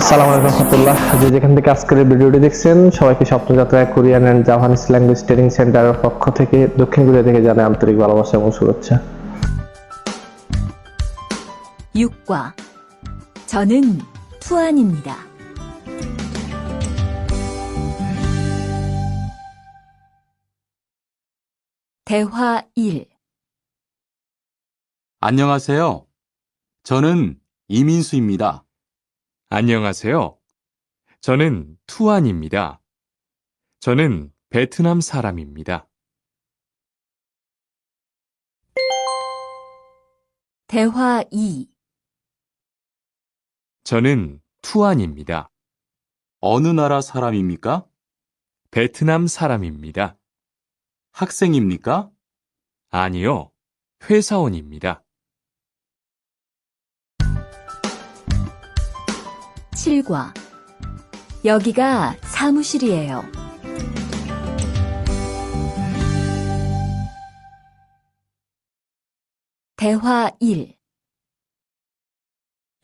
আসসালামু আলাইকুম রহমতুল্লাহ। যে যেখান থেকে আজকের এই ভিডিওটি দেখছেন সবাইকে স্বপ্নযাত্রায় Korean and Japanese language training সেন্টারের পক্ষ থেকে দক্ষিণ কোরিয়া থেকে জানাই আন্তরিক ভালোবাসা এবং শুভেচ্ছা। 6과 저는 투안입니다. 대화 1. 안녕하세요. 저는 이민수입니다. 안녕하세요. 저는 투안입니다. 저는 베트남 사람입니다. 대화 2. 저는 투안입니다. 어느 나라 사람입니까? 베트남 사람입니다. 학생입니까? 아니요, 회사원입니다. 7과 여기가 사무실이에요. 대화 1.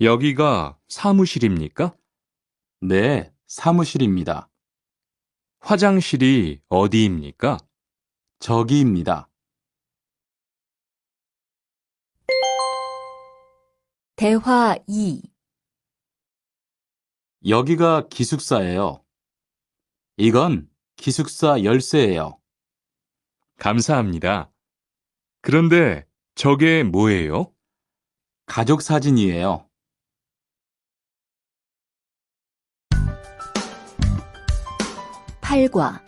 여기가 사무실입니까? 네, 사무실입니다. 화장실이 어디입니까? 저기입니다. 대화 2. 여기가 기숙사예요. 이건 기숙사 열쇠예요. 감사합니다. 그런데 저게 뭐예요? 가족 사진이에요. 8과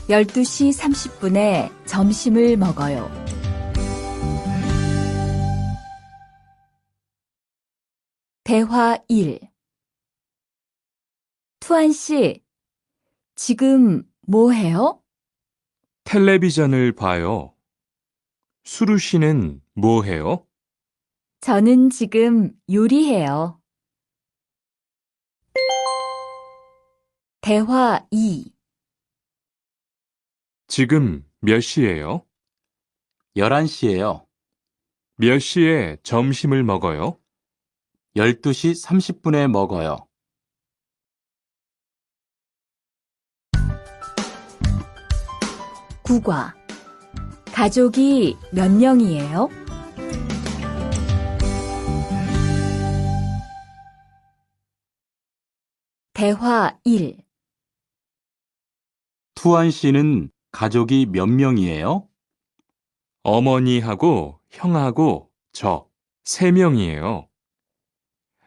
12시 30분에 점심을 먹어요. 대화 1. 투안 씨, 지금 뭐 해요? 텔레비전을 봐요. 수루 씨는 뭐 해요? 저는 지금 요리해요. 대화 2. 지금 몇 시예요? 11시예요. 몇 시에 점심을 먹어요? 12시 30분에 먹어요. 9과 가족이 몇 명이에요? 대화 1. 투안 씨는 가족이 몇 명이에요? 어머니하고 형하고 저 3명이에요.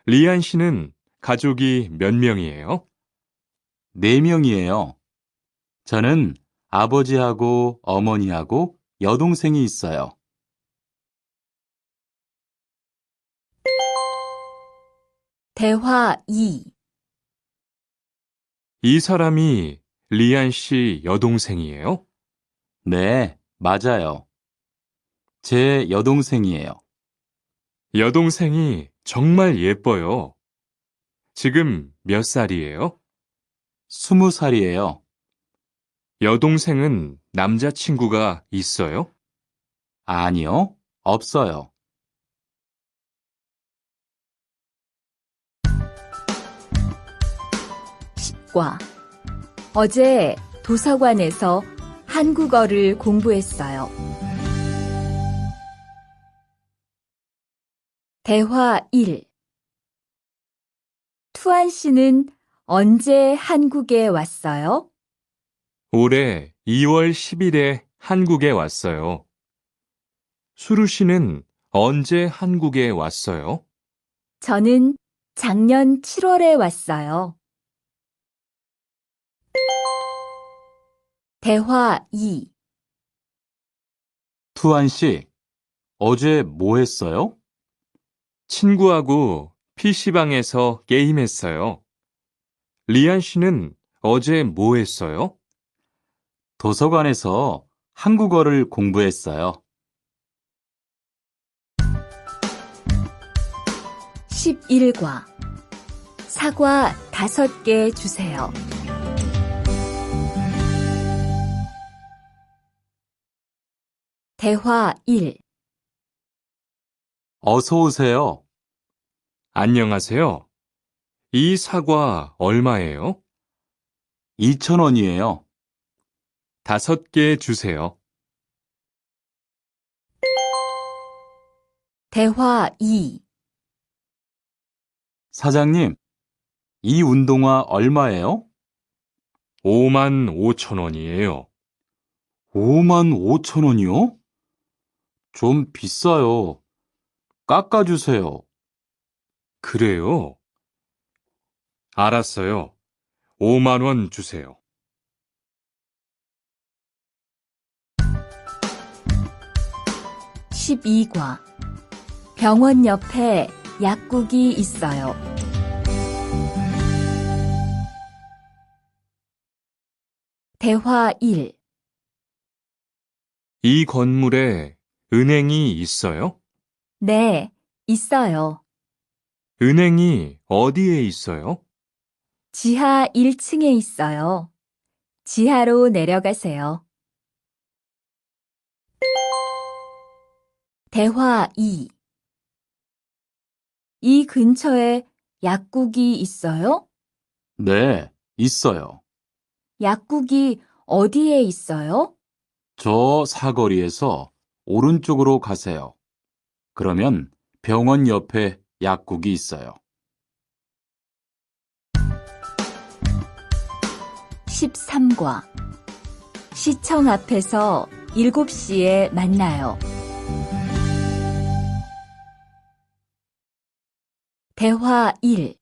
리안 씨는 가족이 몇 명이에요? 4명이에요. 저는 아버지하고 어머니하고 여동생이 있어요. 대화 2. 이 사람이 리안 씨 여동생이에요? 네, 맞아요. 제 여동생이에요. 여동생이 정말 예뻐요. 지금 몇 살이에요? 20살이에요. 여동생은 남자친구가 있어요? 아니요, 없어요. 10과 어제 도서관에서 한국어를 공부했어요. 대화 1. 투안 씨는 언제 한국에 왔어요? 올해 2월 10일에 한국에 왔어요. 수루 씨는 언제 한국에 왔어요? 저는 작년 7월에 왔어요. 대화 2. 투안 씨, 어제 뭐 했어요? 친구하고 PC방에서 게임했어요. 리안 씨는 어제 뭐 했어요? 도서관에서 한국어를 공부했어요. 11과 사과 5개 주세요. 대화 1. 어서 오세요. 안녕하세요. 이 사과 얼마예요? 2,000원이에요. 5개 주세요. 대화 2. 사장님, 이 운동화 얼마예요? 5만 5천 원이에요. 5만 5천 원이요? 좀 비싸요. 깎아주세요. 그래요? 알았어요. 5만 원 주세요. 12과 병원 옆에 약국이 있어요. 대화 1. 이 건물에 은행이 있어요? 네, 있어요. 은행이 어디에 있어요? 지하 1층에 있어요. 지하로 내려가세요. 대화 2. 이 근처에 약국이 있어요? 네, 있어요. 약국이 어디에 있어요? 저 사거리에서 오른쪽으로 가세요. 그러면 병원 옆에 약국이 있어요. 13과 시청 앞에서 7시에 만나요. 대화 1.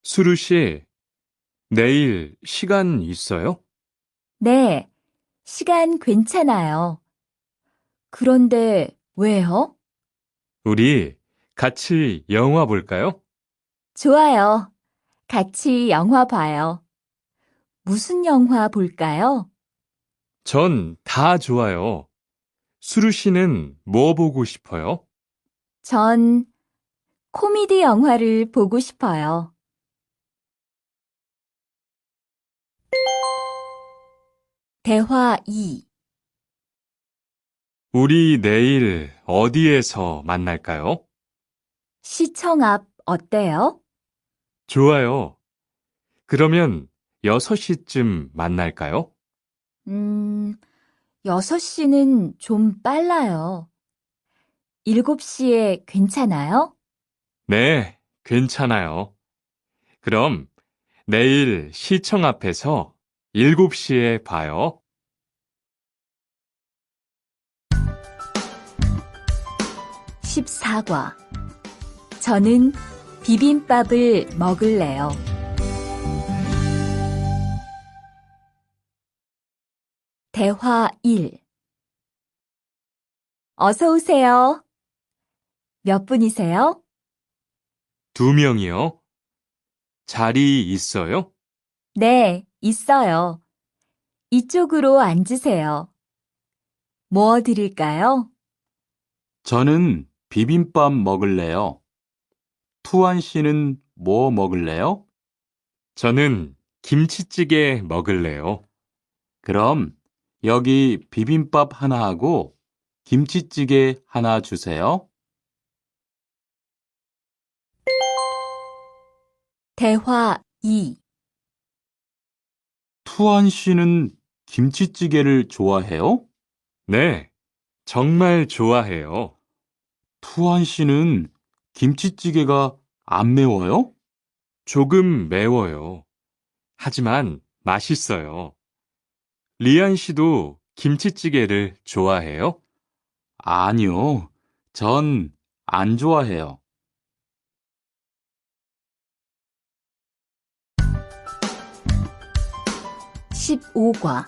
수루 씨, 내일 시간 있어요? 네, 시간 괜찮아요. 그런데 왜요? 우리 같이 영화 볼까요? 좋아요. 같이 영화 봐요. 무슨 영화 볼까요? 전 다 좋아요. 수루 씨는 뭐 보고 싶어요? 전 코미디 영화를 보고 싶어요. 대화 2. 우리 내일 어디에서 만날까요? 시청 앞 어때요? 좋아요. 그러면 6시쯤 만날까요? 6시는 좀 빨라요. 7시에 괜찮아요? 네, 괜찮아요. 그럼 내일 시청 앞에서 7시에 봐요. 14과 저는 비빔밥을 먹을래요. 대화 1. 어서 오세요. 몇 분이세요? 2명이요. 자리 있어요? 네, 있어요. 이쪽으로 앉으세요. 뭐 드릴까요? 저는 비빔밥 먹을래요. 투안 씨는 뭐 먹을래요? 저는 김치찌개 먹을래요. 그럼 여기 비빔밥 하나 하고 김치찌개 하나 주세요. 대화 2. 투안 씨는 김치찌개를 좋아해요? 네, 정말 좋아해요. 투안 씨는 김치찌개가 안 매워요? 조금 매워요. 하지만 맛있어요. 리안 씨도 김치찌개를 좋아해요? 아니요. 전 안 좋아해요. 15과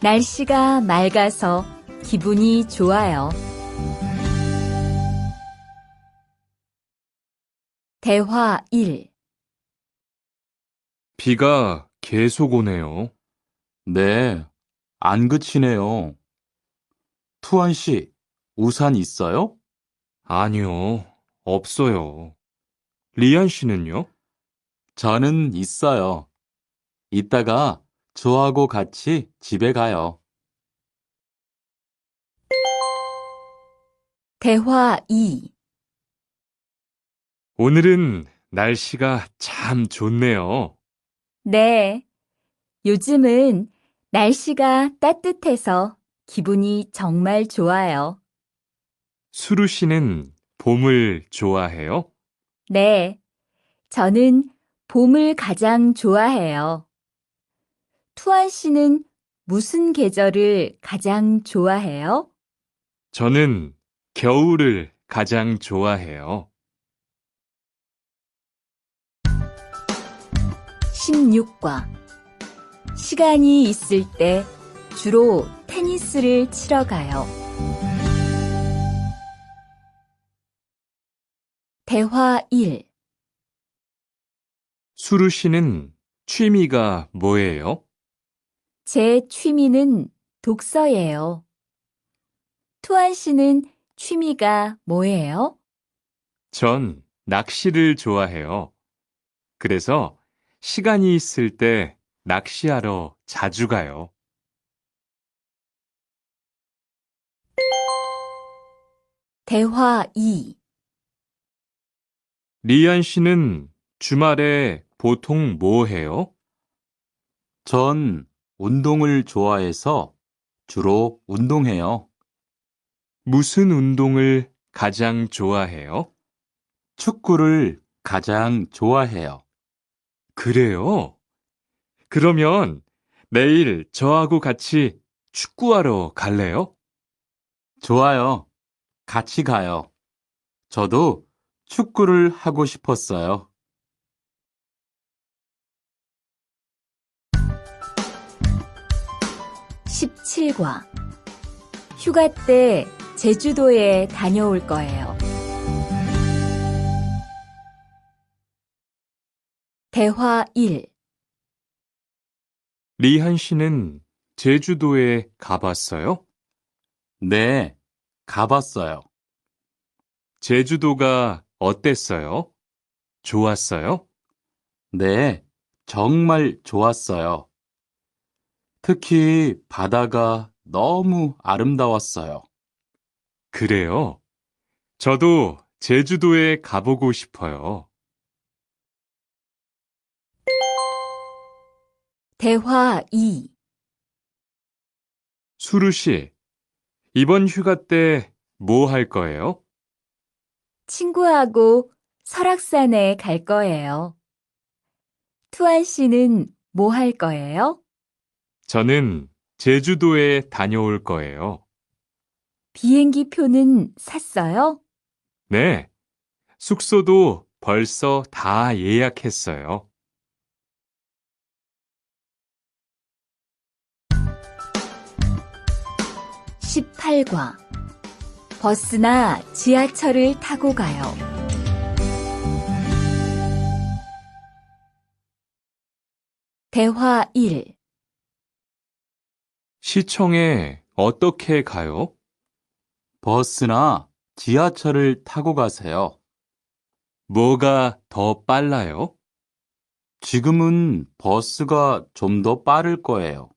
날씨가 맑아서 기분이 좋아요. 대화 1. 비가 계속 오네요. 네, 안 그치네요. 투안 씨, 우산 있어요? 아니요, 없어요. 리안 씨는요? 저는 있어요. 이따가 저하고 같이 집에 가요. 대화 2. 오늘은 날씨가 참 좋네요. 네. 요즘은 날씨가 따뜻해서 기분이 정말 좋아요. 수루 씨는 봄을 좋아해요? 네. 저는 봄을 가장 좋아해요. 투안 씨는 무슨 계절을 가장 좋아해요? 저는 겨울을 가장 좋아해요. 16과. 시간이 있을 때 주로 테니스를 치러 가요. 대화 1. 수루 씨는 취미가 뭐예요? 제 취미는 독서예요. 투안 씨는 취미가 뭐예요? 전 낚시를 좋아해요. 그래서 시간이 있을 때 낚시하러 자주 가요. 대화 2. 리안 씨는 주말에 보통 뭐 해요? 전 운동을 좋아해서 주로 운동해요. 무슨 운동을 가장 좋아해요? 축구를 가장 좋아해요. 그래요? 그러면 내일 저하고 같이 축구하러 갈래요? 좋아요. 같이 가요. 저도 축구를 하고 싶었어요. 17과. 휴가 때 제주도에 다녀올 거예요. 대화 1. 리한 씨는 제주도에 가봤어요? 네, 가봤어요. 제주도가 어땠어요? 좋았어요? 네, 정말 좋았어요. 특히 바다가 너무 아름다웠어요. 그래요. 저도 제주도에 가보고 싶어요. 대화 2. 수루 씨, 이번 휴가 때 뭐 할 거예요? 친구하고 설악산에 갈 거예요. 투안 씨는 뭐 할 거예요? 저는 제주도에 다녀올 거예요. 비행기 표는 샀어요? 네, 숙소도 벌써 다 예약했어요. 18과. 버스나 지하철을 타고 가요. 대화 1. 시청에 어떻게 가요? 버스나 지하철을 타고 가세요. 뭐가 더 빨라요? 지금은 버스가 좀 더 빠를 거예요.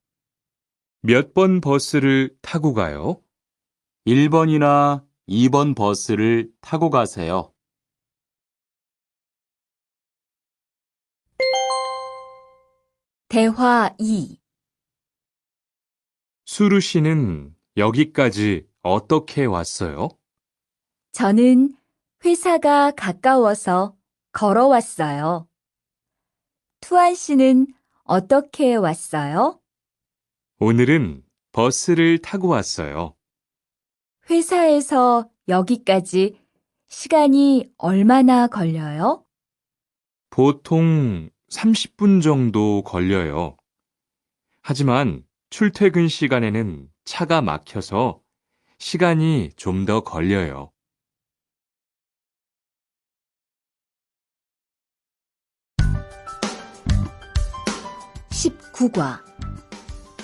몇 번 버스를 타고 가요? 1번이나 2번 버스를 타고 가세요. 대화 2. 수루 씨는 여기까지 어떻게 왔어요? 저는 회사가 가까워서 걸어왔어요. 투안 씨는 어떻게 왔어요? 오늘은 버스를 타고 왔어요. 회사에서 여기까지 시간이 얼마나 걸려요? 보통 30분 정도 걸려요. 하지만 출퇴근 시간에는 차가 막혀서 시간이 좀 더 걸려요. 19과.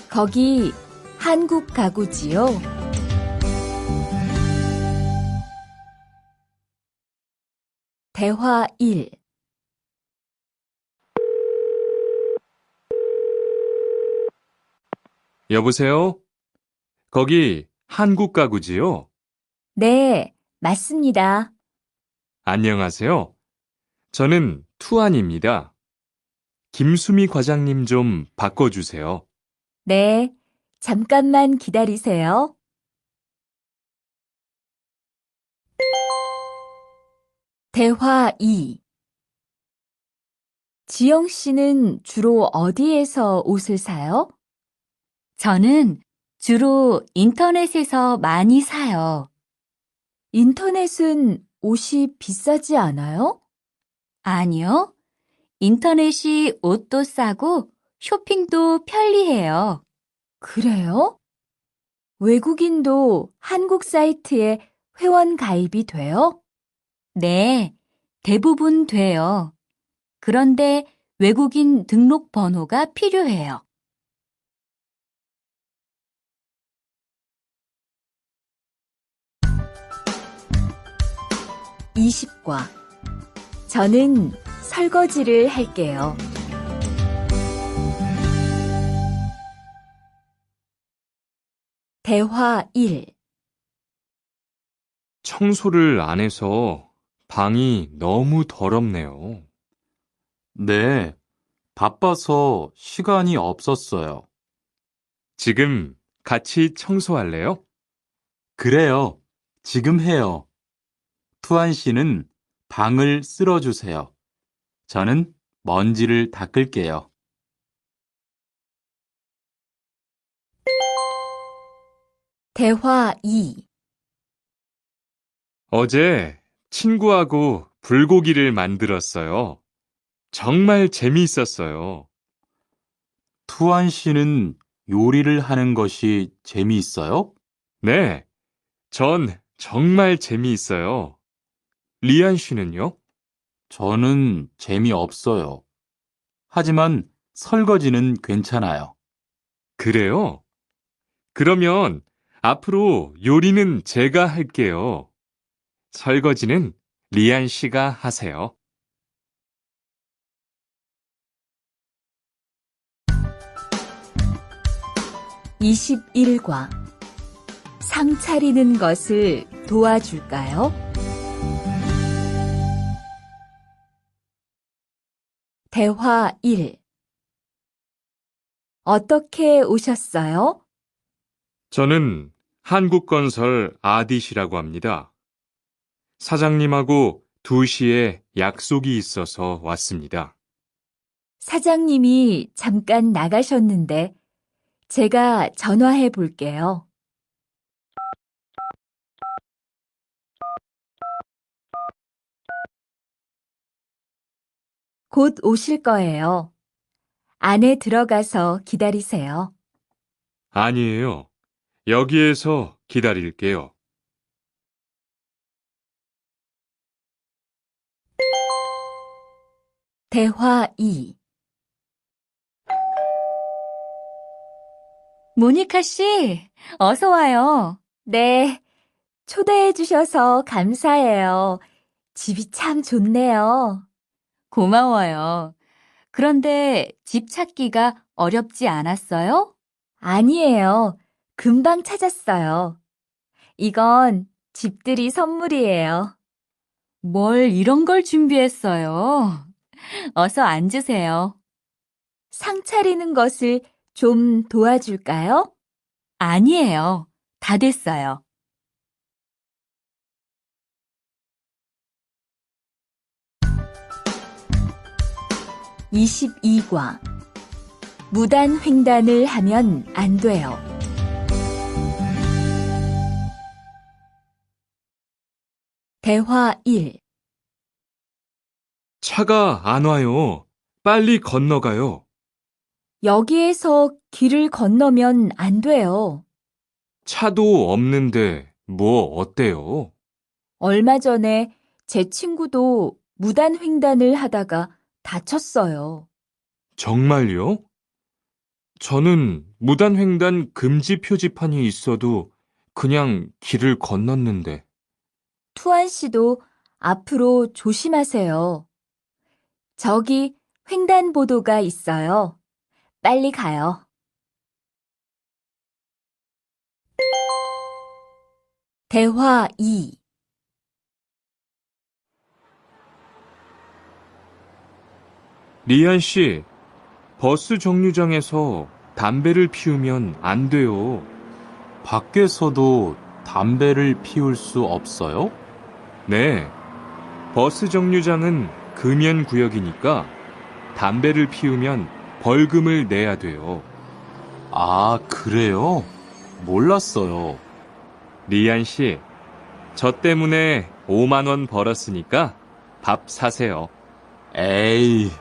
거기 한국 가구지요? 대화 1. 여보세요? 거기 한국 가구지요? 네, 맞습니다. 안녕하세요. 저는 투안입니다. 김수미 과장님 좀 바꿔주세요. 네, 잠깐만 기다리세요. 대화 2. 지영 씨는 주로 어디에서 옷을 사요? 저는 주로 인터넷에서 많이 사요. 인터넷은 옷이 비싸지 않아요? 아니요. 인터넷이 옷도 싸고 쇼핑도 편리해요. 그래요? 외국인도 한국 사이트에 회원 가입이 돼요? 네, 대부분 돼요. 그런데 외국인 등록 번호가 필요해요. 20과. 저는 설거지를 할게요. 대화 1. 청소를 안 해서 방이 너무 더럽네요. 네, 바빠서 시간이 없었어요. 지금 같이 청소할래요? 그래요. 지금 해요. 투안 씨는 방을 쓸어주세요. 저는 먼지를 닦을게요. 대화 2. 어제 친구하고 불고기를 만들었어요. 정말 재미있었어요. 투안 씨는 요리를 하는 것이 재미있어요? 네, 전 정말 재미있어요. 리안 씨는요? 저는 재미없어요. 하지만 설거지는 괜찮아요. 그래요? 그러면 앞으로 요리는 제가 할게요. 설거지는 리안 씨가 하세요. 21과. 상 차리는 것을 도와줄까요? 대화 1. 어떻게 오셨어요? 저는 한국건설 아디시라고 합니다. 사장님하고 2시에 약속이 있어서 왔습니다. 사장님이 잠깐 나가셨는데 제가 전화해 볼게요. 곧 오실 거예요. 안에 들어가서 기다리세요. 아니에요. 여기에서 기다릴게요. 대화 2. 모니카 씨, 어서 와요. 네, 초대해 주셔서 감사해요. 집이 참 좋네요. 고마워요. 그런데 집 찾기가 어렵지 않았어요? 아니에요. 금방 찾았어요. 이건 집들이 선물이에요. 뭘 이런 걸 준비했어요? 어서 앉으세요. 상 차리는 것을 좀 도와줄까요? 아니에요. 다 됐어요. 22과. 무단 횡단을 하면 안 돼요. 대화 1. 차가 안 와요. 빨리 건너가요. 여기에서 길을 건너면 안 돼요. 차도 없는데 뭐 어때요? 얼마 전에 제 친구도 무단 횡단을 하다가 다쳤어요. 정말요? 저는 무단횡단 금지 표지판이 있어도 그냥 길을 건넜는데. 투안 씨도 앞으로 조심하세요. 저기 횡단보도가 있어요. 빨리 가요. 대화 2. 리안 씨, 버스 정류장에서 담배를 피우면 안 돼요. 밖에서도 담배를 피울 수 없어요? 네, 버스 정류장은 금연 구역이니까 담배를 피우면 벌금을 내야 돼요. 아, 그래요? 몰랐어요. 리안 씨, 저 때문에 5만 원 벌었으니까 밥 사세요. 에이,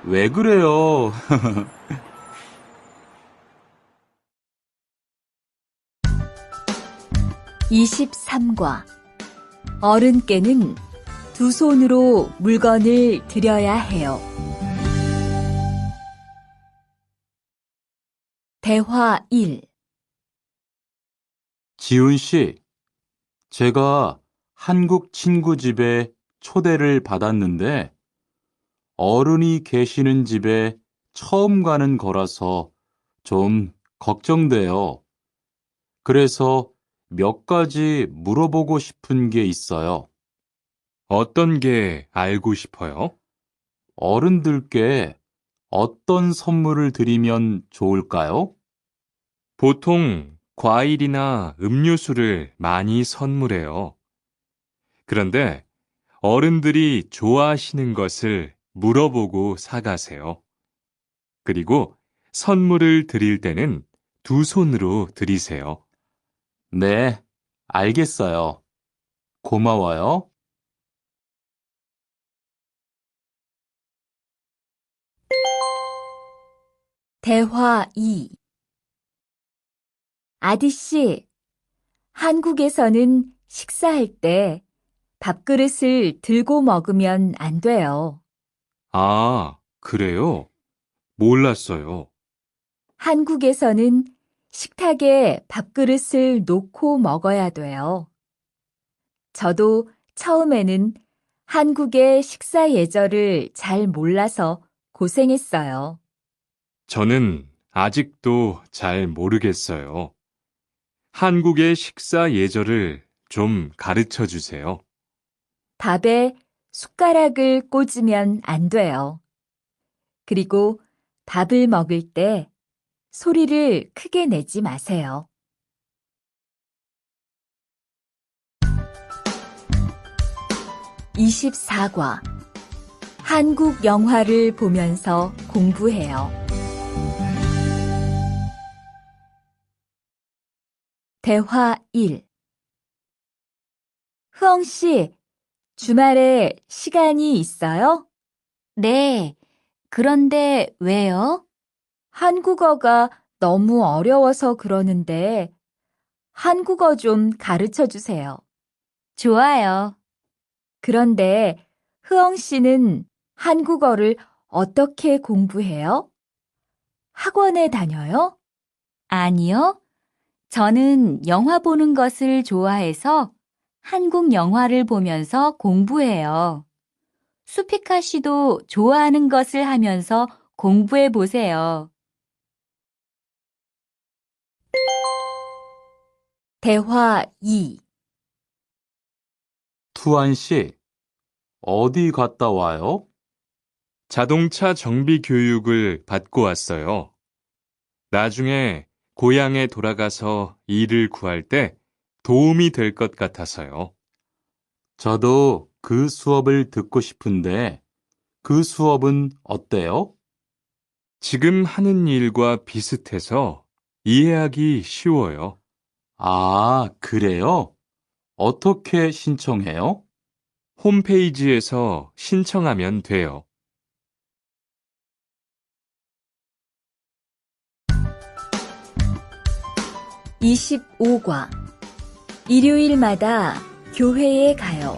왜 그래요? 23과 어른께는 두 손으로 물건을 들여야 해요. 대화 1. 지훈 씨, 제가 한국 친구 집에 초대를 받았는데 어른이 계시는 집에 처음 가는 거라서 좀 걱정돼요. 그래서 몇 가지 물어보고 싶은 게 있어요. 어떤 게 알고 싶어요? 어른들께 어떤 선물을 드리면 좋을까요? 보통 과일이나 음료수를 많이 선물해요. 그런데 어른들이 좋아하시는 것을 물어보고 사가세요. 그리고 선물을 드릴 때는 두 손으로 드리세요. 네, 알겠어요. 고마워요. 대화 2. 아디씨, 한국에서는 식사할 때 밥그릇을 들고 먹으면 안 돼요. 아, 그래요? 몰랐어요. 한국에서는 식탁에 밥그릇을 놓고 먹어야 돼요. 저도 처음에는 한국의 식사 예절을 잘 몰라서 고생했어요. 저는 아직도 잘 모르겠어요. 한국의 식사 예절을 좀 가르쳐 주세요. 밥에 숟가락을 꽂으면 안 돼요. 그리고 밥을 먹을 때 소리를 크게 내지 마세요. 24과 한국 영화를 보면서 공부해요. 대화 1. 흐엉 씨, 주말에 시간이 있어요? 네. 그런데 왜요? 한국어가 너무 어려워서 그러는데 한국어 좀 가르쳐 주세요. 좋아요. 그런데 흐엉 씨는 한국어를 어떻게 공부해요? 학원에 다녀요? 아니요. 저는 영화 보는 것을 좋아해서 한국 영화를 보면서 공부해요. 수피카 씨도 좋아하는 것을 하면서 공부해 보세요. 대화 2. 투안 씨, 어디 갔다 와요? 자동차 정비 교육을 받고 왔어요. 나중에 고향에 돌아가서 일을 구할 때 도움이 될 것 같아서요. 저도 그 수업을 듣고 싶은데 그 수업은 어때요? 지금 하는 일과 비슷해서 이해하기 쉬워요. 아, 그래요? 어떻게 신청해요? 홈페이지에서 신청하면 돼요. 25과 일요일마다 교회에 가요.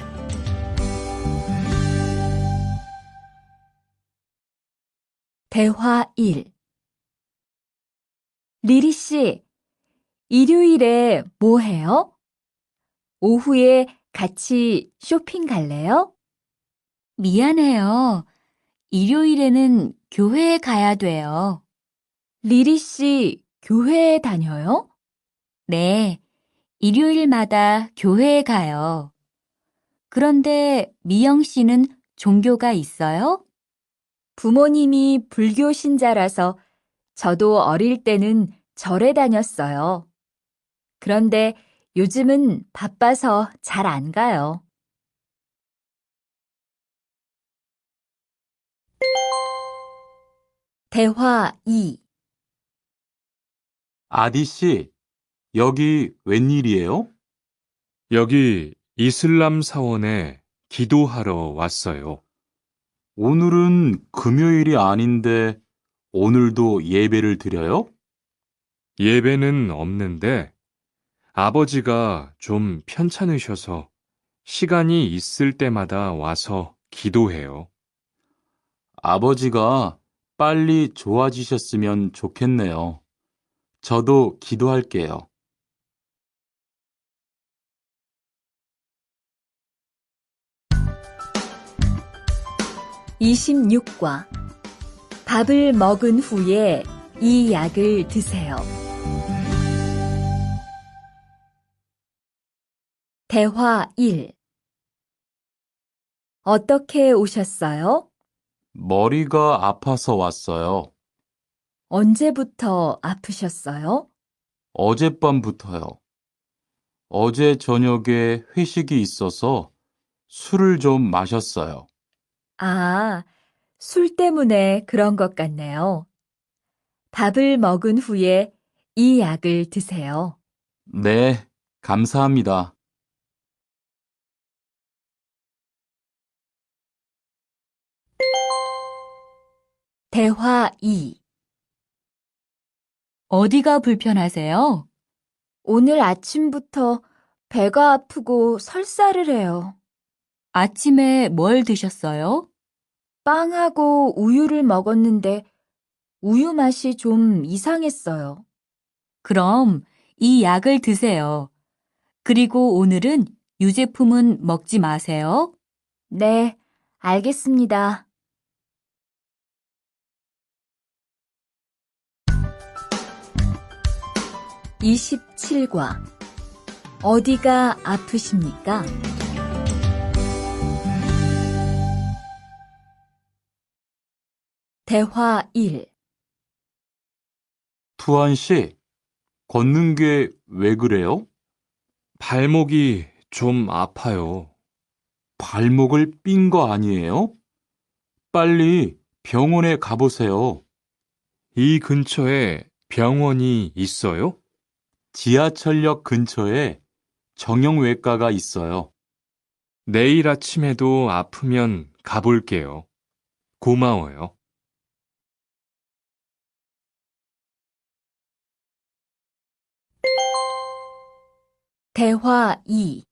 대화 1. 리리 씨, 일요일에 뭐 해요? 오후에 같이 쇼핑 갈래요? 미안해요. 일요일에는 교회에 가야 돼요. 리리 씨, 교회에 다녀요? 네, 일요일마다 교회에 가요. 그런데 미영 씨는 종교가 있어요? 부모님이 불교 신자라서 저도 어릴 때는 절에 다녔어요. 그런데 요즘은 바빠서 잘 안 가요. 대화 2. 아디 씨, 여기 웬일이에요? 여기 이슬람 사원에 기도하러 왔어요. 오늘은 금요일이 아닌데 오늘도 예배를 드려요? 예배는 없는데 아버지가 좀 편찮으셔서 시간이 있을 때마다 와서 기도해요. 아버지가 빨리 좋아지셨으면 좋겠네요. 저도 기도할게요. 26과 밥을 먹은 후에 이 약을 드세요. 대화 1. 어떻게 오셨어요? 머리가 아파서 왔어요. 언제부터 아프셨어요? 어젯밤부터요. 어제 저녁에 회식이 있어서 술을 좀 마셨어요. 아, 술 때문에 그런 것 같네요. 밥을 먹은 후에 이 약을 드세요. 네, 감사합니다. 대화 2. 어디가 불편하세요? 오늘 아침부터 배가 아프고 설사를 해요. 아침에 뭘 드셨어요? 빵하고 우유를 먹었는데 우유 맛이 좀 이상했어요. 그럼 이 약을 드세요. 그리고 오늘은 유제품은 먹지 마세요. 네, 알겠습니다. 27과 어디가 아프십니까? 대화 1. 투한 씨, 걷는 게 왜 그래요? 발목이 좀 아파요. 발목을 삔 거 아니에요? 빨리 병원에 가보세요. 이 근처에 병원이 있어요? 지하철역 근처에 정형외과가 있어요. 내일 아침에도 아프면 가볼게요. 고마워요. 대화 2.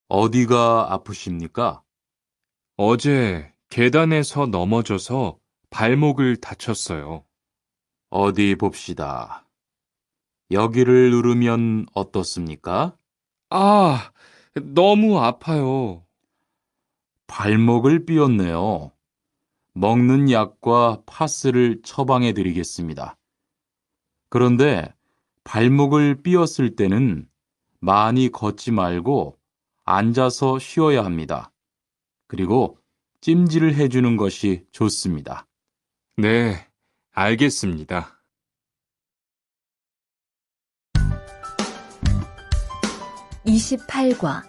어디가 아프십니까? 어제 계단에서 넘어져서 발목을 다쳤어요. 어디 봅시다. 여기를 누르면 어떻습니까? 아, 너무 아파요. 발목을 삐었네요. 먹는 약과 파스를 처방해 드리겠습니다. 그런데 발목을 삐었을 때는 많이 걷지 말고 앉아서 쉬어야 합니다. 그리고 찜질을 해주는 것이 좋습니다. 네, 알겠습니다. 28과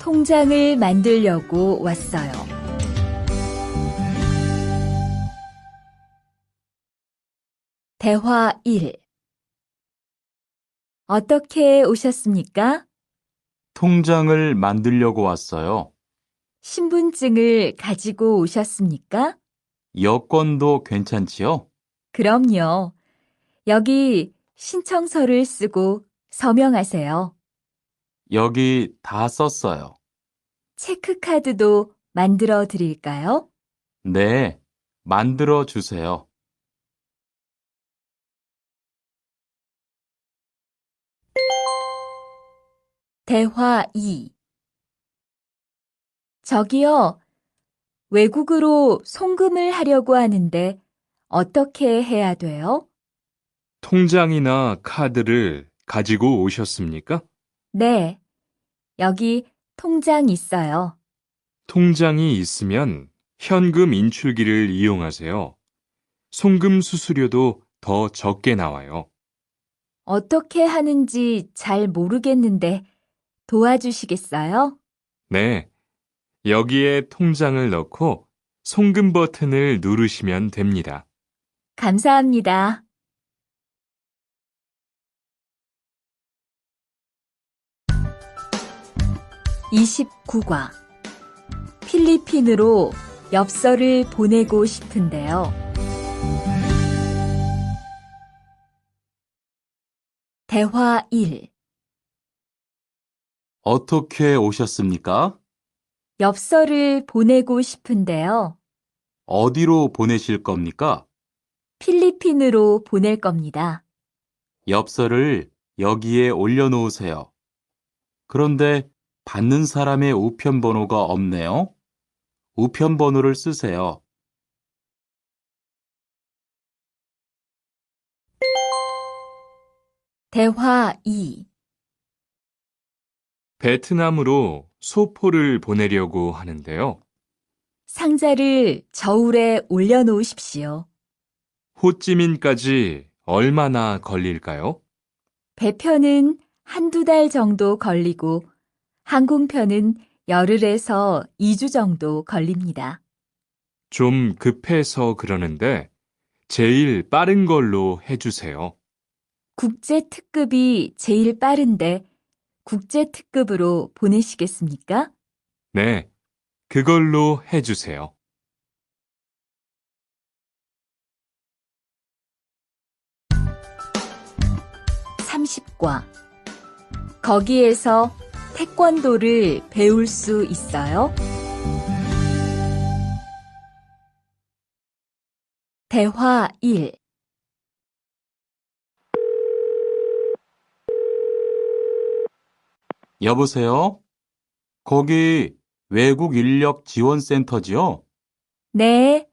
통장을 만들려고 왔어요. 대화 1. 어떻게 오셨습니까? 통장을 만들려고 왔어요. 신분증을 가지고 오셨습니까? 여권도 괜찮지요? 그럼요. 여기 신청서를 쓰고 서명하세요. 여기 다 썼어요. 체크카드도 만들어 드릴까요? 네, 만들어 주세요. 대화 2. 저기요, 외국으로 송금을 하려고 하는데 어떻게 해야 돼요? 통장이나 카드를 가지고 오셨습니까? 네, 여기 통장 있어요. 통장이 있으면 현금 인출기를 이용하세요. 송금 수수료도 더 적게 나와요. 어떻게 하는지 잘 모르겠는데 도와주시겠어요? 네, 여기에 통장을 넣고 송금 버튼을 누르시면 됩니다. 감사합니다. 29과 필리핀으로 엽서를 보내고 싶은데요. 대화 1. 어떻게 오셨습니까? 엽서를 보내고 싶은데요. 어디로 보내실 겁니까? 필리핀으로 보낼 겁니다. 엽서를 여기에 올려놓으세요. 그런데 받는 사람의 우편 번호가 없네요. 우편 번호를 쓰세요. 대화 2. 베트남으로 소포를 보내려고 하는데요. 상자를 저울에 올려놓으십시오. 호찌민까지 얼마나 걸릴까요? 배편은 한두 달 정도 걸리고 항공편은 열흘에서 2주 정도 걸립니다. 좀 급해서 그러는데 제일 빠른 걸로 해주세요. 국제 특급이 제일 빠른데 국제 특급으로 보내시겠습니까? 네, 그걸로 해주세요. 30과 거기에서 태권도를 배울 수 있어요? 대화 1. 여보세요? 거기 외국 인력 지원센터지요? 네.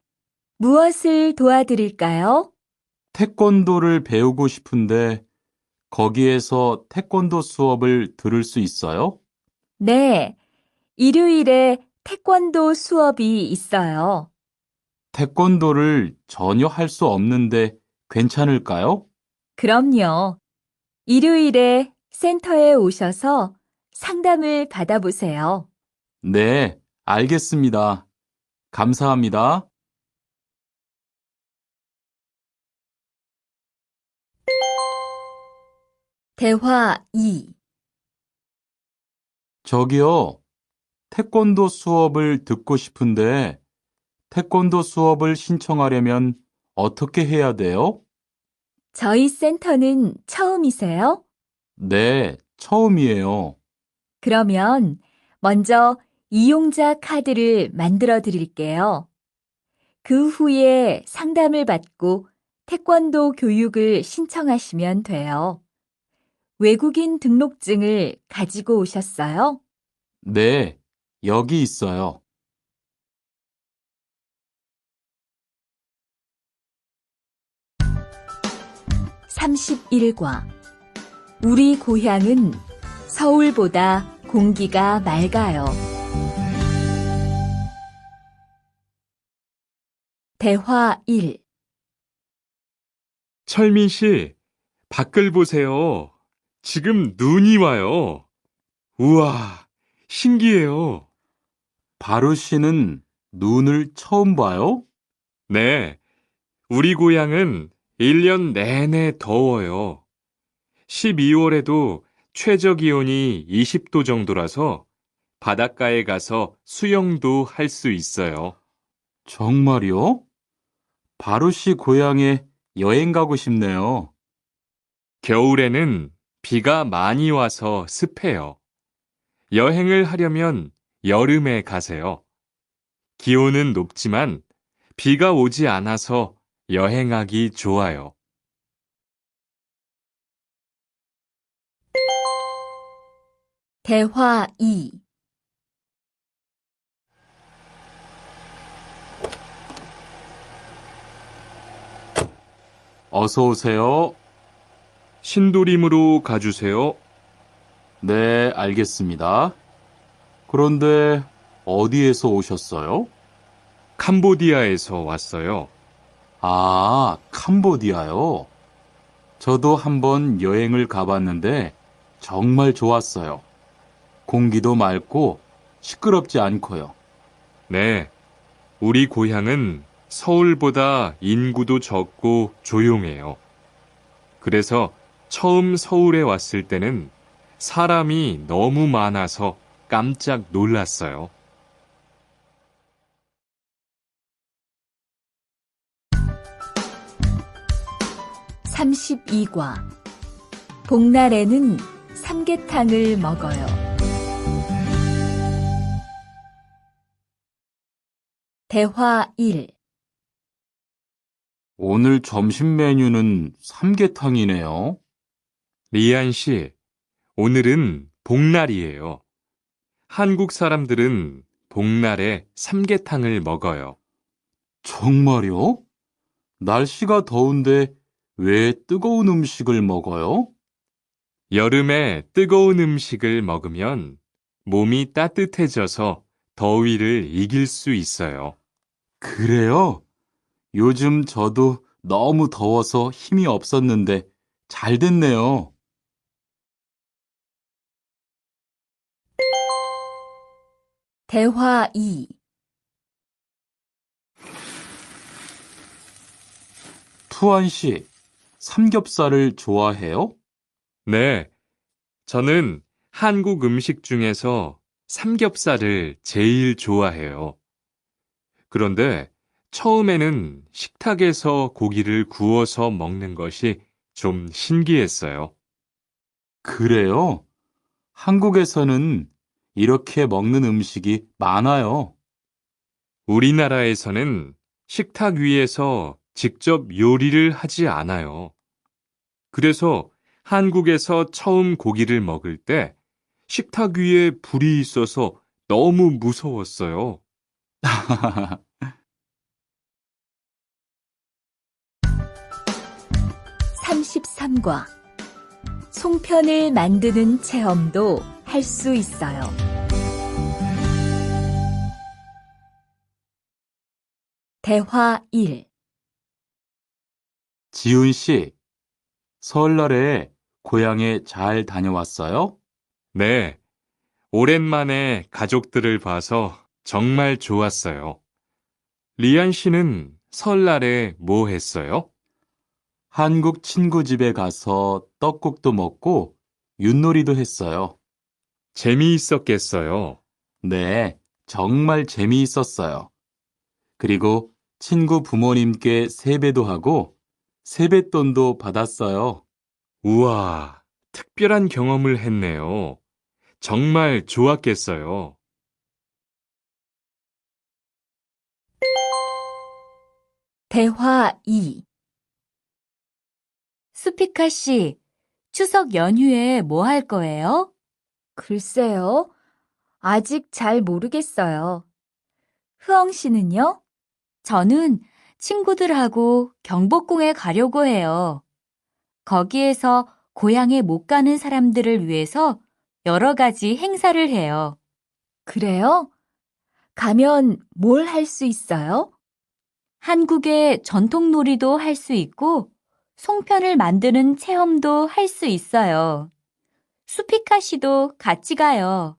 무엇을 도와드릴까요? 태권도를 배우고 싶은데 거기에서 태권도 수업을 들을 수 있어요? 네. 일요일에 태권도 수업이 있어요. 태권도를 전혀 할 수 없는데 괜찮을까요? 그럼요. 일요일에 센터에 오셔서 상담을 받아보세요. 네, 알겠습니다. 감사합니다. 대화 2. 저기요, 태권도 수업을 듣고 싶은데 태권도 수업을 신청하려면 어떻게 해야 돼요? 저희 센터는 처음이세요? 네, 처음이에요. 그러면 먼저 이용자 카드를 만들어 드릴게요. 그 후에 상담을 받고 태권도 교육을 신청하시면 돼요. 외국인 등록증을 가지고 오셨어요? 네, 여기 있어요. 31과 우리 고향은 서울보다 공기가 맑아요. 대화 1. 철민 씨, 밖을 보세요. 지금 눈이 와요. 우와, 신기해요. 바루 씨는 눈을 처음 봐요? 네, 우리 고향은 1년 내내 더워요. 12월에도 최저 기온이 20도 정도라서 바닷가에 가서 수영도 할 수 있어요. 정말요? 바루 씨 고향에 여행 가고 싶네요. 겨울에는 비가 많이 와서 습해요. 여행을 하려면 여름에 가세요. 기온은 높지만 비가 오지 않아서 여행하기 좋아요. 대화 2. 어서 오세요. 신도림으로 가주세요. 네, 알겠습니다. 그런데 어디에서 오셨어요? 캄보디아에서 왔어요. 아, 캄보디아요? 저도 한번 여행을 가봤는데 정말 좋았어요. 공기도 맑고 시끄럽지 않고요. 네, 우리 고향은 서울보다 인구도 적고 조용해요. 그래서 처음 서울에 왔을 때는 사람이 너무 많아서 깜짝 놀랐어요. 32과 복날에는 삼계탕을 먹어요. 대화 1. 오늘 점심 메뉴는 삼계탕이네요. 리안 씨, 오늘은 복날이에요. 한국 사람들은 복날에 삼계탕을 먹어요. 정말요? 날씨가 더운데 왜 뜨거운 음식을 먹어요? 여름에 뜨거운 음식을 먹으면 몸이 따뜻해져서 더위를 이길 수 있어요. 그래요? 요즘 저도 너무 더워서 힘이 없었는데 잘 됐네요. 대화 2. 투안 씨, 삼겹살을 좋아해요? 네, 저는 한국 음식 중에서 삼겹살을 제일 좋아해요. 그런데 처음에는 식탁에서 고기를 구워서 먹는 것이 좀 신기했어요. 그래요? 한국에서는 이렇게 먹는 음식이 많아요. 우리나라에서는 식탁 위에서 직접 요리를 하지 않아요. 그래서 한국에서 처음 고기를 먹을 때 식탁 위에 불이 있어서 너무 무서웠어요. 33과 송편을 만드는 체험도 할 수 있어요. 대화 1. 지훈 씨, 설날에 고향에 잘 다녀왔어요? 네, 오랜만에 가족들을 봐서 정말 좋았어요. 리안 씨는 설날에 뭐 했어요? 한국 친구 집에 가서 떡국도 먹고 윷놀이도 했어요. 재미있었겠어요. 네, 정말 재미있었어요. 그리고 친구 부모님께 세배도 하고 세뱃돈도 받았어요. 우와, 특별한 경험을 했네요. 정말 좋았겠어요. 대화 2. 수피카 씨, 추석 연휴에 뭐 할 거예요? 글쎄요. 아직 잘 모르겠어요. 흐엉 씨는요? 저는 친구들하고 경복궁에 가려고 해요. 거기에서 고향에 못 가는 사람들을 위해서 여러 가지 행사를 해요. 그래요? 가면 뭘 할 수 있어요? 한국의 전통 놀이도 할 수 있고, 송편을 만드는 체험도 할 수 있어요. 수피카 씨도 같이 가요.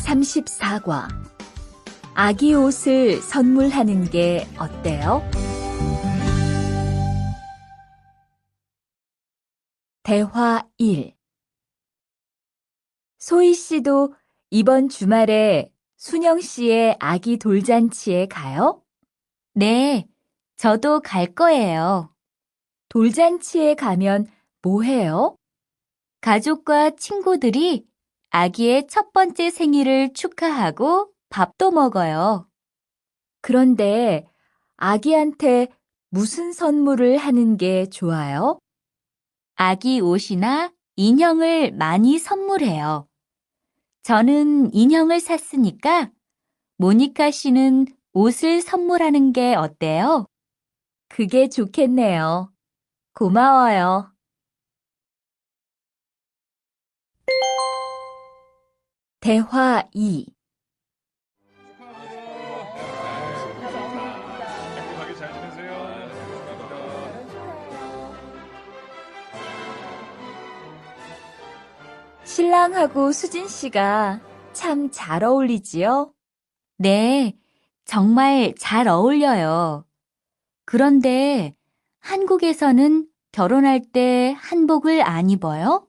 34과 아기 옷을 선물하는 게 어때요? 대화 1. 소희 씨도 이번 주말에 순영 씨의 아기 돌잔치에 가요? 네, 저도 갈 거예요. 돌잔치에 가면 뭐 해요? 가족과 친구들이 아기의 첫 번째 생일을 축하하고 밥도 먹어요. 그런데 아기한테 무슨 선물을 하는 게 좋아요? 아기 옷이나 인형을 많이 선물해요. 저는 인형을 샀으니까 모니카 씨는 옷을 선물하는 게 어때요? 그게 좋겠네요. 고마워요. 대화 2. 행복하게 잘 지내세요. 신랑하고 수진 씨가 참 잘 어울리지요? 네, 정말 잘 어울려요. 그런데 한국에서는 결혼할 때 한복을 안 입어요?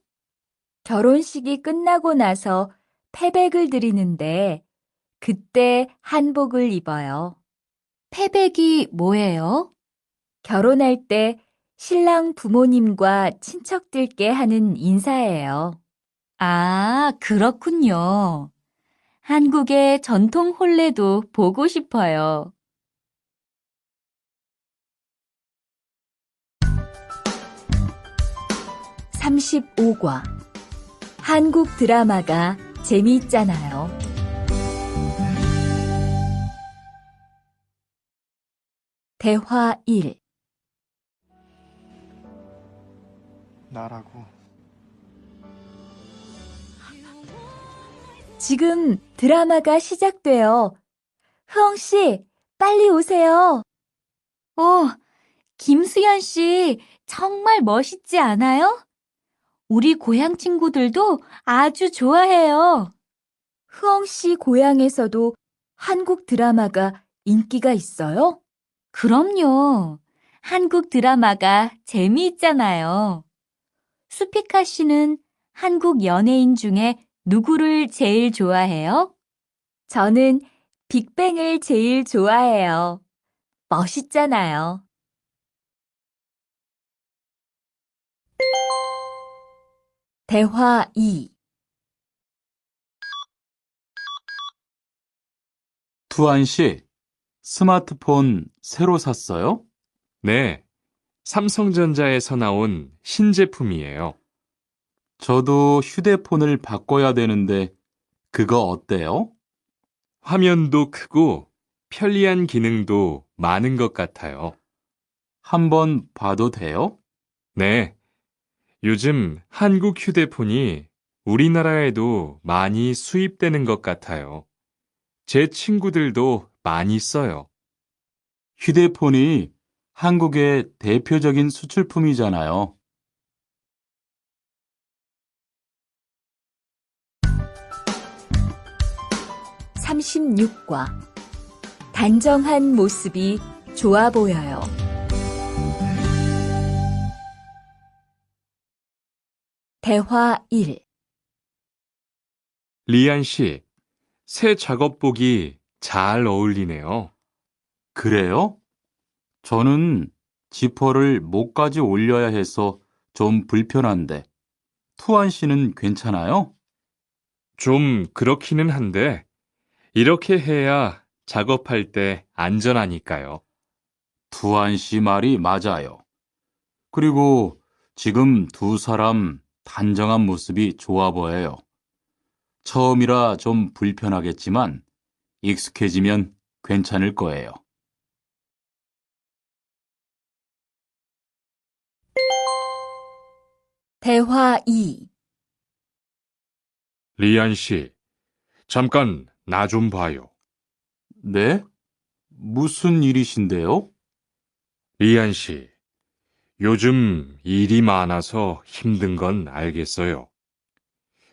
결혼식이 끝나고 나서 패백을 드리는데 그때 한복을 입어요. 패백이 뭐예요? 결혼할 때 신랑 부모님과 친척들께 하는 인사예요. 아, 그렇군요. 한국의 전통 혼례도 보고 싶어요. 35과. 한국 드라마가 재미있잖아요. 대화 1. 나라고. 지금 드라마가 시작돼요. 흐엉 씨, 빨리 오세요. 김수현 씨, 정말 멋있지 않아요? 우리 고향 친구들도 아주 좋아해요. 흐엉 씨 고향에서도 한국 드라마가 인기가 있어요? 그럼요. 한국 드라마가 재미있잖아요. 수피카 씨는 한국 연예인 중에 누구를 제일 좋아해요? 저는 빅뱅을 제일 좋아해요. 멋있잖아요. 대화 2. 투안 씨, 스마트폰 새로 샀어요? 네, 삼성전자에서 나온 신제품이에요. 저도 휴대폰을 바꿔야 되는데 그거 어때요? 화면도 크고 편리한 기능도 많은 것 같아요. 한번 봐도 돼요? 네, 요즘 한국 휴대폰이 우리나라에도 많이 수입되는 것 같아요. 제 친구들도 많이 써요. 휴대폰이 한국의 대표적인 수출품이잖아요. 36과. 단정한 모습이 좋아 보여요. 대화 1. 리안 씨, 새 작업복이 잘 어울리네요. 그래요? 저는 지퍼를 목까지 올려야 해서 좀 불편한데, 투안 씨는 괜찮아요? 좀 그렇기는 한데, 이렇게 해야 작업할 때 안전하니까요. 투안 씨 말이 맞아요. 그리고 지금 두 사람 단정한 모습이 좋아 보여요. 처음이라 좀 불편하겠지만 익숙해지면 괜찮을 거예요. 대화 2. 리안 씨, 잠깐 나 좀 봐요. 네? 무슨 일이신데요? 리안 씨, 요즘 일이 많아서 힘든 건 알겠어요.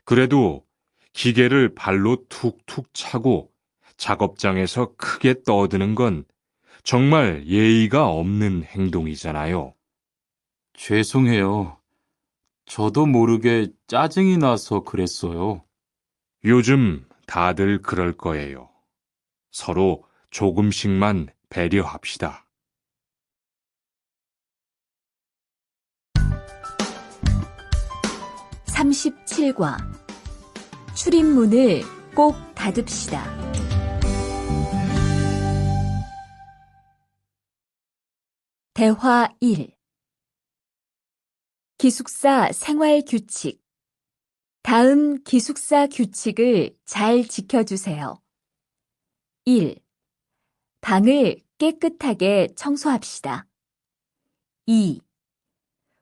그래도 기계를 발로 툭툭 차고 작업장에서 크게 떠드는 건 정말 예의가 없는 행동이잖아요. 죄송해요. 저도 모르게 짜증이 나서 그랬어요. 요즘 다들 그럴 거예요. 서로 조금씩만 배려합시다. 37과. 출입문을 꼭 닫읍시다. 대화 1. 기숙사 생활 규칙. 다음 기숙사 규칙을 잘 지켜주세요. 1. 방을 깨끗하게 청소합시다. 2.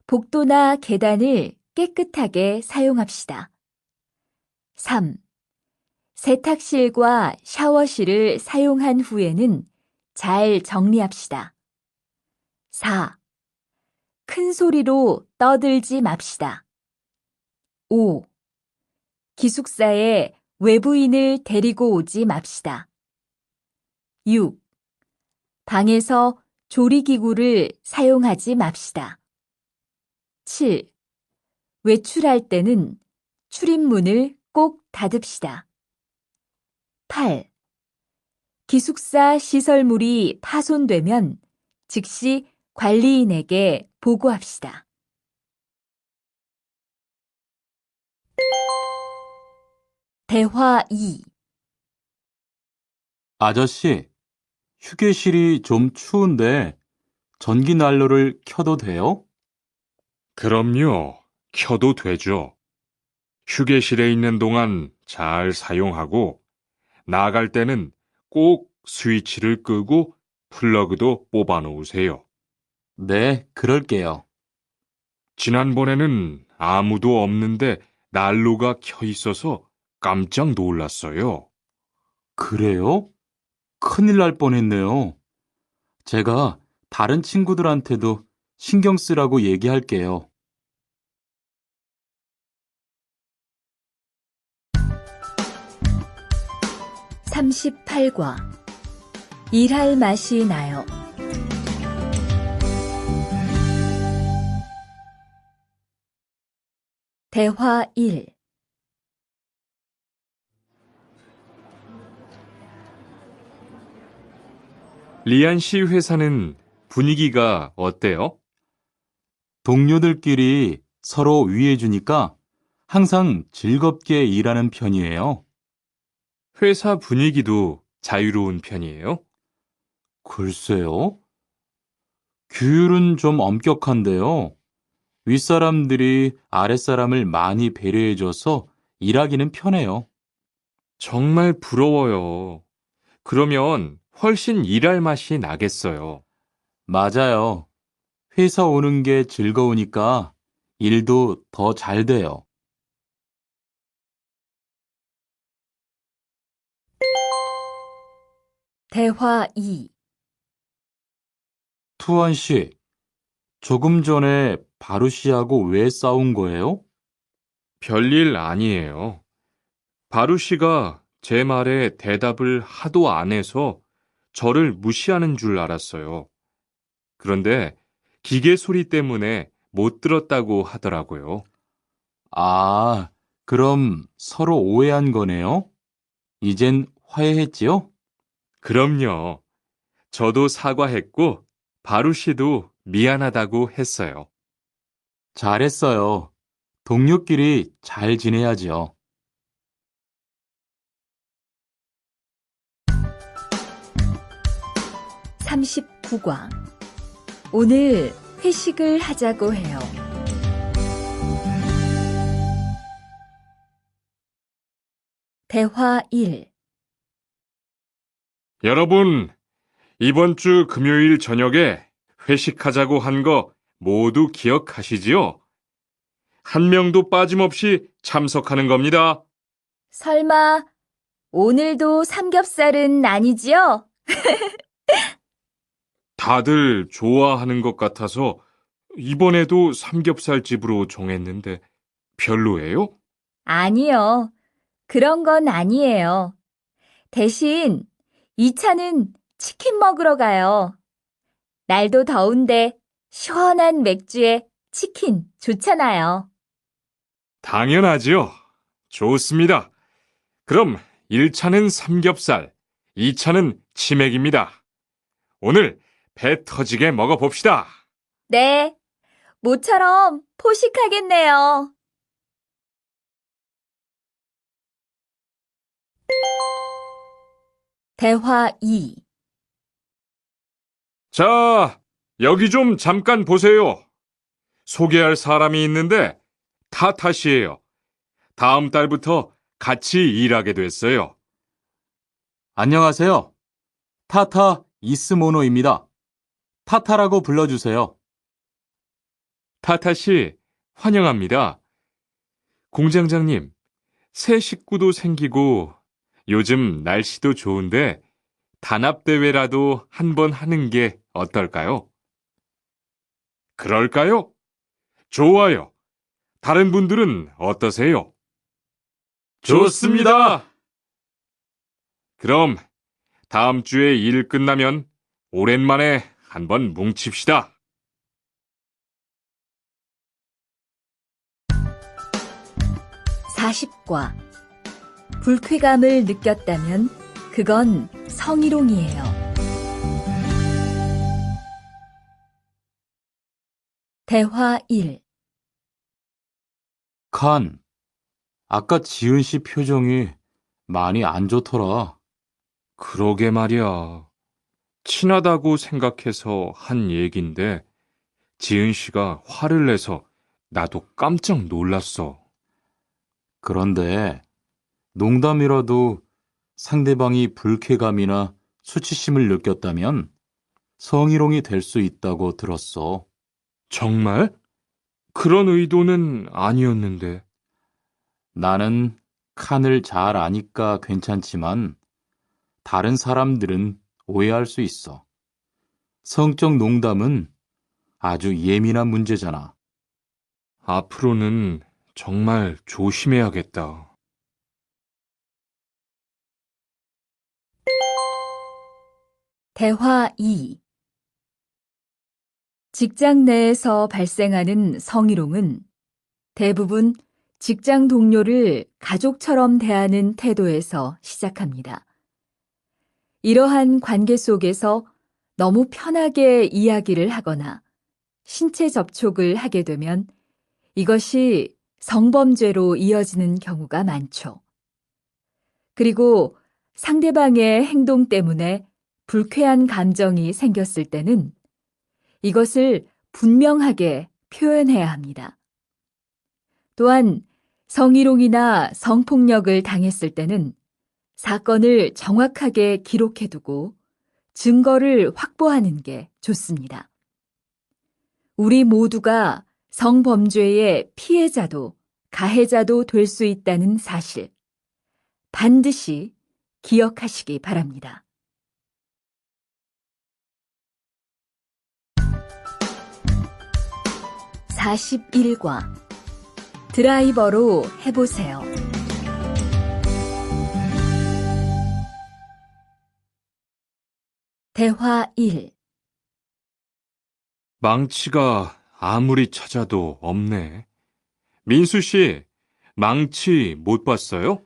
복도나 계단을 깨끗하게 사용합시다. 3. 세탁실과 샤워실을 사용한 후에는 잘 정리합시다. 4. 큰 소리로 떠들지 맙시다. 5. 기숙사에 외부인을 데리고 오지 맙시다. 6. 방에서 조리기구를 사용하지 맙시다. 7. 외출할 때는 출입문을 꼭 닫읍시다. 8. 기숙사 시설물이 파손되면 즉시 관리인에게 보고합시다. 대화 2. 아저씨, 휴게실이 좀 추운데 전기 난로를 켜도 돼요? 그럼요. 켜도 되죠. 휴게실에 있는 동안 잘 사용하고 나갈 때는 꼭 스위치를 끄고 플러그도 뽑아 놓으세요. 네, 그럴게요. 지난번에는 아무도 없는데 난로가 켜 있어서 깜짝 놀랐어요. 그래요? 큰일 날 뻔했네요. 제가 다른 친구들한테도 신경 쓰라고 얘기할게요. 38과 일할 맛이 나요. 대화 1. 리안 씨 회사는 분위기가 어때요? 동료들끼리 서로 위해주니까 항상 즐겁게 일하는 편이에요. 회사 분위기도 자유로운 편이에요? 글쎄요. 규율은 좀 엄격한데요. 윗사람들이 아랫사람을 많이 배려해줘서 일하기는 편해요. 정말 부러워요. 그러면 훨씬 일할 맛이 나겠어요. 맞아요. 회사 오는 게 즐거우니까 일도 더 잘 돼요. 대화 2. 투원 씨, 조금 전에 바루 씨하고 왜 싸운 거예요? 별일 아니에요. 바루 씨가 제 말에 대답을 하도 안 해서 저를 무시하는 줄 알았어요. 그런데 기계 소리 때문에 못 들었다고 하더라고요. 아, 그럼 서로 오해한 거네요? 이젠 화해했지요? 그럼요. 저도 사과했고 바루 씨도 미안하다고 했어요. 잘했어요. 동료끼리 잘 지내야지요. 39과 오늘 회식을 하자고 해요. 대화 1. 여러분, 이번 주 금요일 저녁에 회식하자고 한 거 모두 기억하시지요? 한 명도 빠짐없이 참석하는 겁니다. 설마 오늘도 삼겹살은 아니지요? 다들 좋아하는 것 같아서 이번에도 삼겹살 집으로 정했는데 별로예요? 아니요. 그런 건 아니에요. 대신 2차는 치킨 먹으러 가요. 날도 더운데 시원한 맥주에 치킨 좋잖아요. 당연하지요. 좋습니다. 그럼 1차는 삼겹살, 2차는 치맥입니다. 오늘 배 터지게 먹어봅시다. 네, 모처럼 포식하겠네요. 대화 2. 자, 여기 좀 잠깐 보세요. 소개할 사람이 있는데 타타 씨예요. 다음 달부터 같이 일하게 됐어요. 안녕하세요. 타타 이스모노입니다. 타타라고 불러주세요. 타타 씨, 환영합니다. 공장장님, 새 식구도 생기고 요즘 날씨도 좋은데 단합대회라도 한번 하는 게 어떨까요? 그럴까요? 좋아요. 다른 분들은 어떠세요? 좋습니다. 그럼 다음 주에 일 끝나면 오랜만에 한번 뭉칩시다. 사십과 불쾌감을 느꼈다면 그건 성희롱이에요. 대화 1. 칸, 아까 지은 씨 표정이 많이 안 좋더라. 그러게 말이야. 친하다고 생각해서 한 얘긴데 지은 씨가 화를 내서 나도 깜짝 놀랐어. 그런데 농담이라도 상대방이 불쾌감이나 수치심을 느꼈다면 성희롱이 될 수 있다고 들었어. 정말? 그런 의도는 아니었는데. 나는 칸을 잘 아니까 괜찮지만 다른 사람들은 오해할 수 있어. 성적 농담은 아주 예민한 문제잖아. 앞으로는 정말 조심해야겠다. 대화 2. 직장 내에서 발생하는 성희롱은 대부분 직장 동료를 가족처럼 대하는 태도에서 시작합니다. 이러한 관계 속에서 너무 편하게 이야기를 하거나 신체 접촉을 하게 되면 이것이 성범죄로 이어지는 경우가 많죠. 그리고 상대방의 행동 때문에 불쾌한 감정이 생겼을 때는 이것을 분명하게 표현해야 합니다. 또한 성희롱이나 성폭력을 당했을 때는 사건을 정확하게 기록해두고 증거를 확보하는 게 좋습니다. 우리 모두가 성범죄의 피해자도 가해자도 될 수 있다는 사실, 반드시 기억하시기 바랍니다. (41과) 드라이버로 해보세요. 대화 1. 망치가 아무리 찾아도 없네. 민수 씨, 망치 못 봤어요?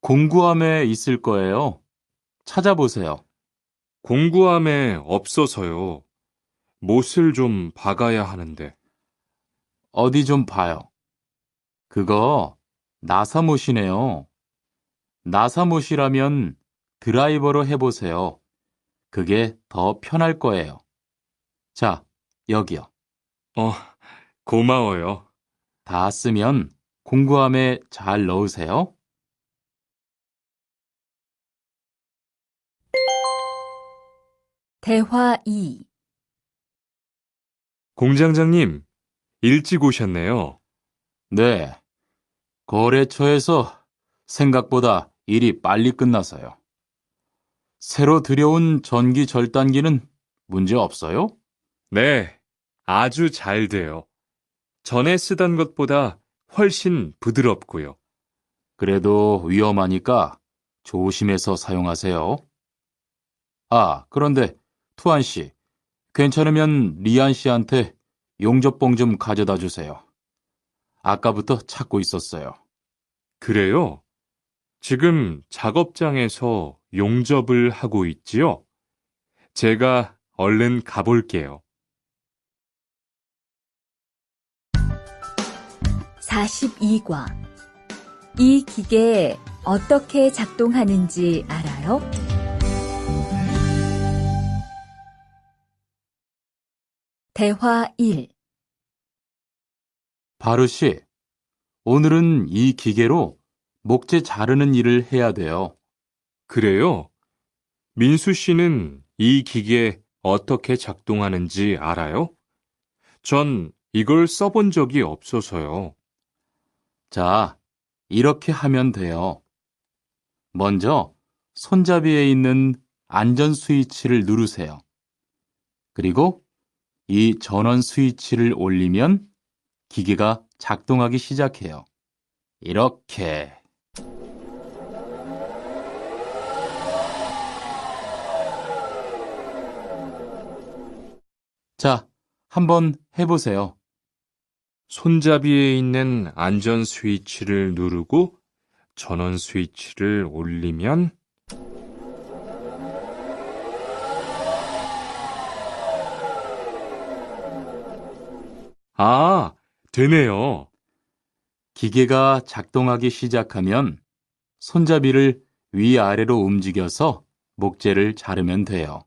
공구함에 있을 거예요. 찾아보세요. 공구함에 없어서요. 못을 좀 박아야 하는데. 어디 좀 봐요. 그거 나사못이네요. 나사못이라면 드라이버로 해보세요. 그게 더 편할 거예요. 자, 여기요. 어, 고마워요. 다 쓰면 공구함에 잘 넣으세요. 대화 2. 공장장님, 일찍 오셨네요. 네, 거래처에서 생각보다 일이 빨리 끝나서요. 새로 들여온 전기 절단기는 문제 없어요? 네, 아주 잘 돼요. 전에 쓰던 것보다 훨씬 부드럽고요. 그래도 위험하니까 조심해서 사용하세요. 아, 그런데 투안 씨, 괜찮으면 리안 씨한테 용접봉 좀 가져다 주세요. 아까부터 찾고 있었어요. 그래요? 지금 작업장에서 용접을 하고 있지요? 제가 얼른 가볼게요. 42과 이 기계 어떻게 작동하는지 알아요? 대화 1. 바르 씨, 오늘은 이 기계로 목재 자르는 일을 해야 돼요. 그래요? 민수 씨는 이 기계 어떻게 작동하는지 알아요? 전 이걸 써본 적이 없어서요. 자, 이렇게 하면 돼요. 먼저 손잡이에 있는 안전 스위치를 누르세요. 그리고 이 전원 스위치를 올리면 기계가 작동하기 시작해요. 이렇게. 자, 한번 해보세요. 손잡이에 있는 안전 스위치를 누르고 전원 스위치를 올리면 아, 되네요. 기계가 작동하기 시작하면 손잡이를 위아래로 움직여서 목재를 자르면 돼요.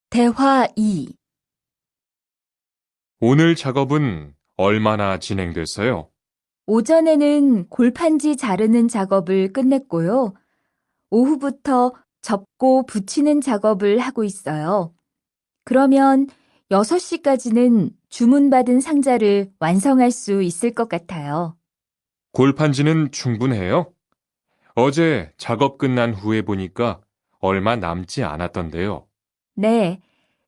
대화 2. 오늘 작업은 얼마나 진행됐어요? 오전에는 골판지 자르는 작업을 끝냈고요. 오후부터 접고 붙이는 작업을 하고 있어요. 그러면 6시까지는 주문받은 상자를 완성할 수 있을 것 같아요. 골판지는 충분해요? 어제 작업 끝난 후에 보니까 얼마 남지 않았던데요. 네,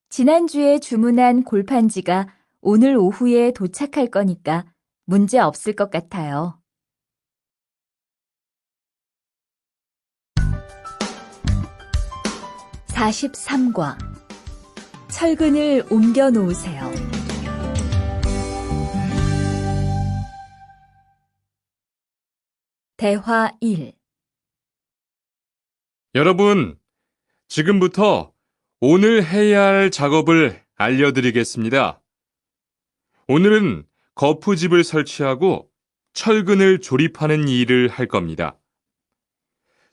지난주에 주문한 골판지가 오늘 오후에 도착할 거니까 문제 없을 것 같아요. (43과) 철근을 옮겨 놓으세요. 대화 1. 여러분, 지금부터 오늘 해야 할 작업을 알려드리겠습니다. 오늘은 거푸집을 설치하고 철근을 조립하는 일을 할 겁니다.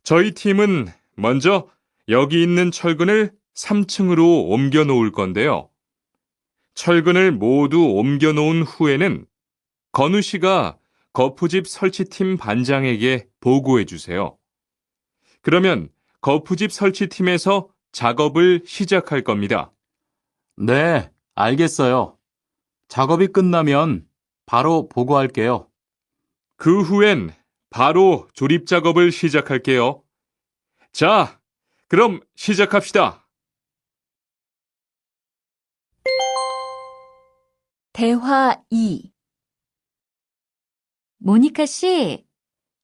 저희 팀은 먼저 여기 있는 철근을 3층으로 옮겨 놓을 건데요. 철근을 모두 옮겨 놓은 후에는 건우 씨가 거푸집 설치팀 반장에게 보고해 주세요. 그러면 거푸집 설치팀에서 작업을 시작할 겁니다. 네, 알겠어요. 작업이 끝나면 바로 보고할게요. 그 후엔 바로 조립 작업을 시작할게요. 자, 그럼 시작합시다. 대화 2. 모니카 씨,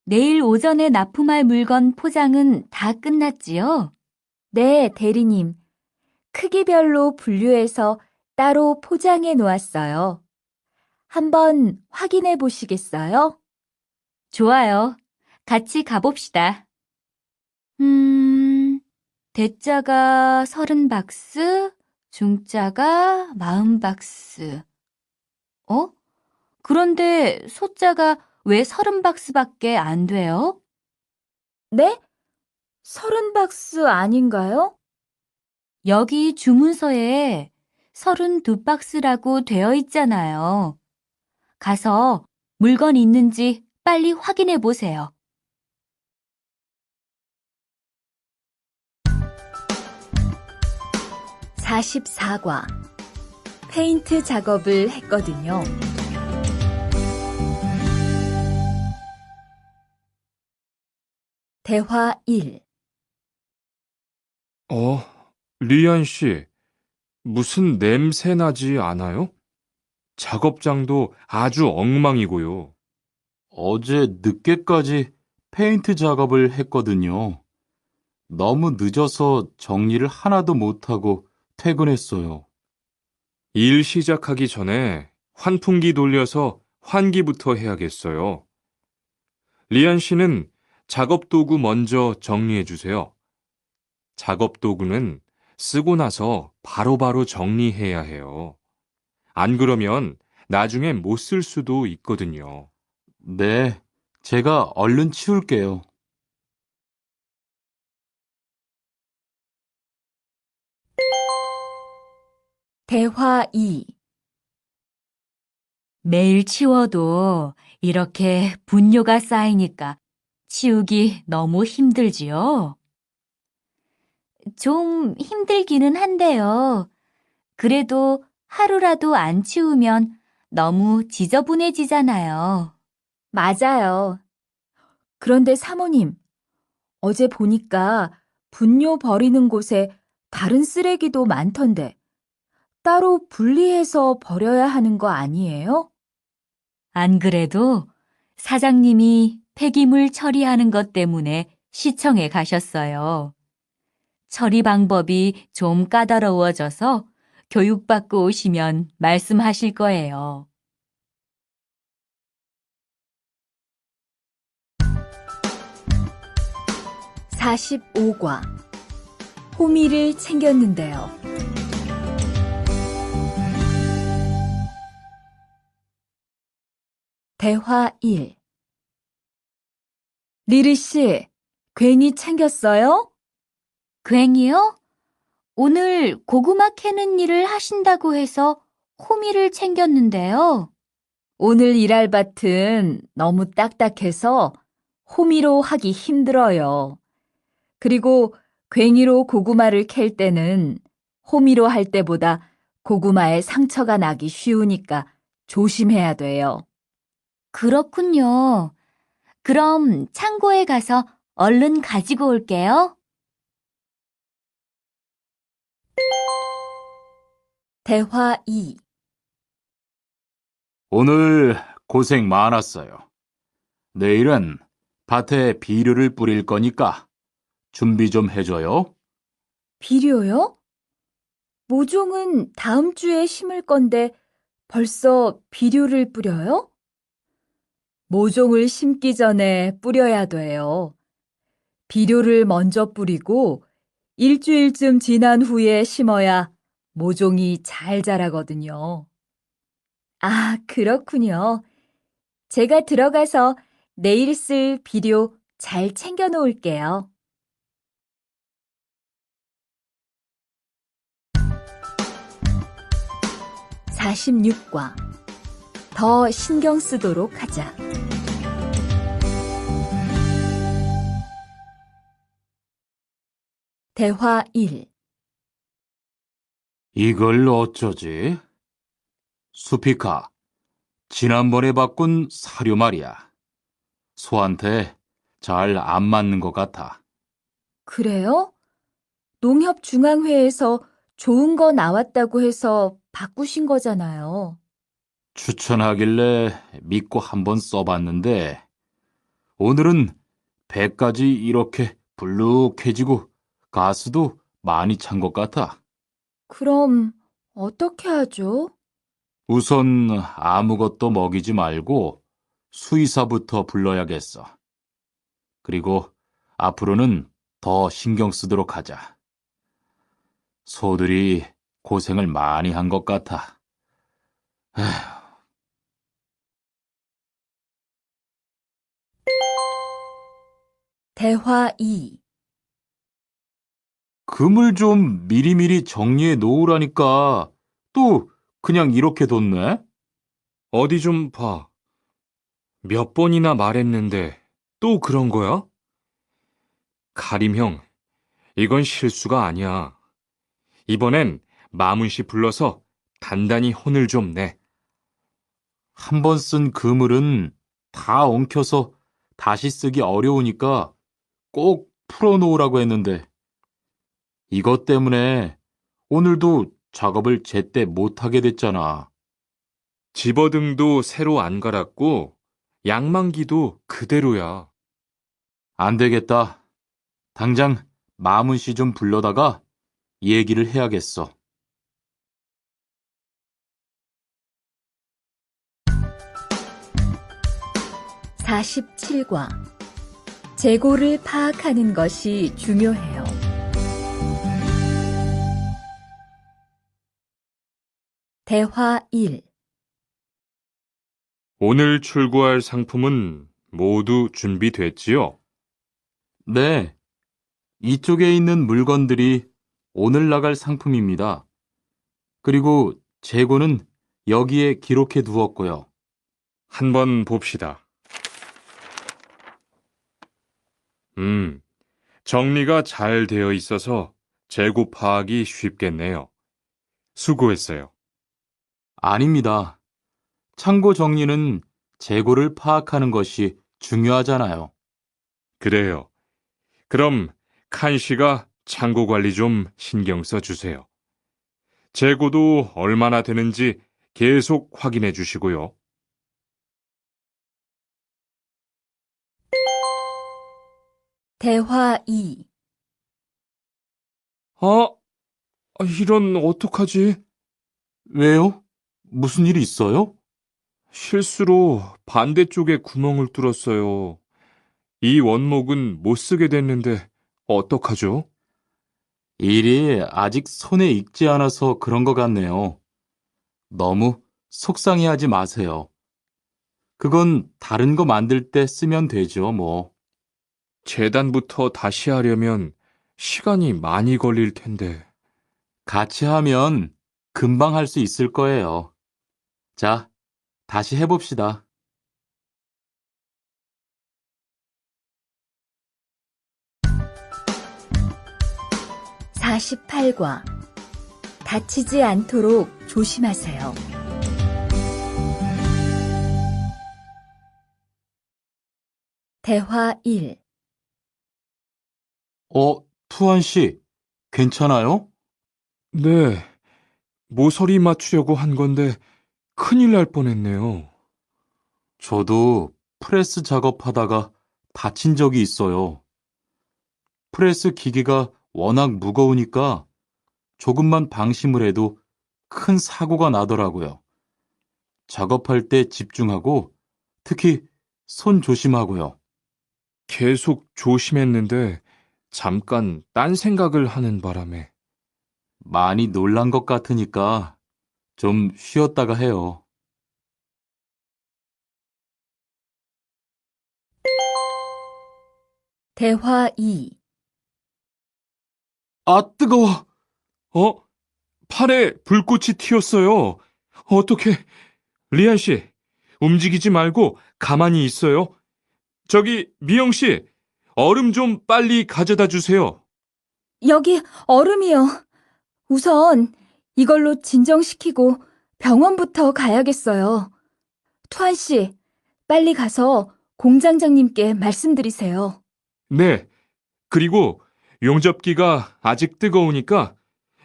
내일 오전에 납품할 물건 포장은 다 끝났지요? 네, 대리님. 크기별로 분류해서 따로 포장해 놓았어요. 한번 확인해 보시겠어요? 좋아요. 같이 가봅시다. 대자가 30박스, 중자가 40박스. 그런데 소자가 왜 30박스밖에 안 돼요? 네? 30박스 아닌가요? 여기 주문서에 32박스라고 되어 있잖아요. 가서 물건 있는지 빨리 확인해 보세요. (44과) 페인트 작업을 했거든요. 대화 1. 리안 씨, 무슨 냄새 나지 않아요? 작업장도 아주 엉망이고요. 어제 늦게까지 페인트 작업을 했거든요. 너무 늦어서 정리를 하나도 못하고 퇴근했어요. 일 시작하기 전에 환풍기 돌려서 환기부터 해야겠어요. 리안 씨는 작업 도구 먼저 정리해 주세요. 작업 도구는 쓰고 나서 바로바로 정리해야 해요. 안 그러면 나중에 못 쓸 수도 있거든요. 네, 제가 얼른 치울게요. 대화 2. 매일 치워도 이렇게 분뇨가 쌓이니까 치우기 너무 힘들지요? 좀 힘들기는 한데요. 그래도 하루라도 안 치우면 너무 지저분해지잖아요. 맞아요. 그런데 사모님, 어제 보니까 분뇨 버리는 곳에 다른 쓰레기도 많던데 따로 분리해서 버려야 하는 거 아니에요? 안 그래도 사장님이 폐기물 처리하는 것 때문에 시청에 가셨어요. 처리 방법이 좀 까다로워져서 교육받고 오시면 말씀하실 거예요. 45과 호미를 챙겼는데요. 대화 1. 리리 씨, 괭이 챙겼어요? 괭이요? 오늘 고구마 캐는 일을 하신다고 해서 호미를 챙겼는데요. 오늘 일할 밭은 너무 딱딱해서 호미로 하기 힘들어요. 그리고 괭이로 고구마를 캘 때는 호미로 할 때보다 고구마에 상처가 나기 쉬우니까 조심해야 돼요. 그렇군요. 그럼 창고에 가서 얼른 가지고 올게요. 대화 2. 오늘 고생 많았어요. 내일은 밭에 비료를 뿌릴 거니까 준비 좀 해줘요. 비료요? 모종은 다음 주에 심을 건데 벌써 비료를 뿌려요? 모종을 심기 전에 뿌려야 돼요. 비료를 먼저 뿌리고 일주일쯤 지난 후에 심어야 모종이 잘 자라거든요. 아, 그렇군요. 제가 들어가서 내일 쓸 비료 잘 챙겨 놓을게요. 46과 더 신경 쓰도록 하자. 대화 1. 이걸 어쩌지? 수피카, 지난번에 바꾼 사료 말이야. 소한테 잘 안 맞는 것 같아. 그래요? 농협중앙회에서 좋은 거 나왔다고 해서 바꾸신 거잖아요. 추천하길래 믿고 한번 써봤는데 오늘은 배까지 이렇게 불룩해지고 가스도 많이 찬 것 같아. 그럼 어떻게 하죠? 우선 아무것도 먹이지 말고 수의사부터 불러야겠어. 그리고 앞으로는 더 신경 쓰도록 하자. 소들이 고생을 많이 한 것 같아. 대화 2. 금을 좀 미리미리 정리해 놓으라니까 또 그냥 이렇게 뒀네? 어디 좀 봐. 몇 번이나 말했는데 또 그런 거야? 가림 형, 이건 실수가 아니야. 이번엔 마문 씨 불러서 단단히 혼을 좀 내. 한 번 쓴 그물은 다 엉켜서 다시 쓰기 어려우니까 꼭 풀어놓으라고 했는데 이것 때문에 오늘도 작업을 제때 못하게 됐잖아. 집어등도 새로 안 갈았고 양만기도 그대로야. 안 되겠다. 당장 마문 씨 좀 불러다가 얘기를 해야겠어. 47과 재고를 파악하는 것이 중요해요. 대화 1. 오늘 출고할 상품은 모두 준비됐지요? 네, 이쪽에 있는 물건들이 오늘 나갈 상품입니다. 그리고 재고는 여기에 기록해 두었고요. 한번 봅시다. 정리가 잘 되어 있어서 재고 파악이 쉽겠네요. 수고했어요. 아닙니다. 창고 정리는 재고를 파악하는 것이 중요하잖아요. 그래요. 그럼 칸 씨가 창고 관리 좀 신경 써 주세요. 재고도 얼마나 되는지 계속 확인해 주시고요. 대화 2. 아, 이런 어떡하지? 왜요? 무슨 일이 있어요? 실수로 반대쪽에 구멍을 뚫었어요. 이 원목은 못 쓰게 됐는데 어떡하죠? 일이 아직 손에 익지 않아서 그런 것 같네요. 너무 속상해하지 마세요. 그건 다른 거 만들 때 쓰면 되죠, 뭐. 재단부터 다시 하려면 시간이 많이 걸릴 텐데. 같이 하면 금방 할 수 있을 거예요. 자, 다시 해봅시다. 48과 다치지 않도록 조심하세요. 대화 1. 투한 씨, 괜찮아요? 네, 모서리 맞추려고 한 건데 큰일 날 뻔했네요. 저도 프레스 작업하다가 다친 적이 있어요. 프레스 기계가 워낙 무거우니까 조금만 방심을 해도 큰 사고가 나더라고요. 작업할 때 집중하고 특히 손 조심하고요. 계속 조심했는데 잠깐 딴 생각을 하는 바람에. 많이 놀란 것 같으니까 좀 쉬었다가 해요. 대화 2. 아, 뜨거워! 어? 팔에 불꽃이 튀었어요. 어떻게? 리안 씨, 움직이지 말고 가만히 있어요. 저기, 미영 씨, 얼음 좀 빨리 가져다 주세요. 여기 얼음이요. 우선 이걸로 진정시키고 병원부터 가야겠어요. 투한 씨, 빨리 가서 공장장님께 말씀드리세요. 네, 그리고 용접기가 아직 뜨거우니까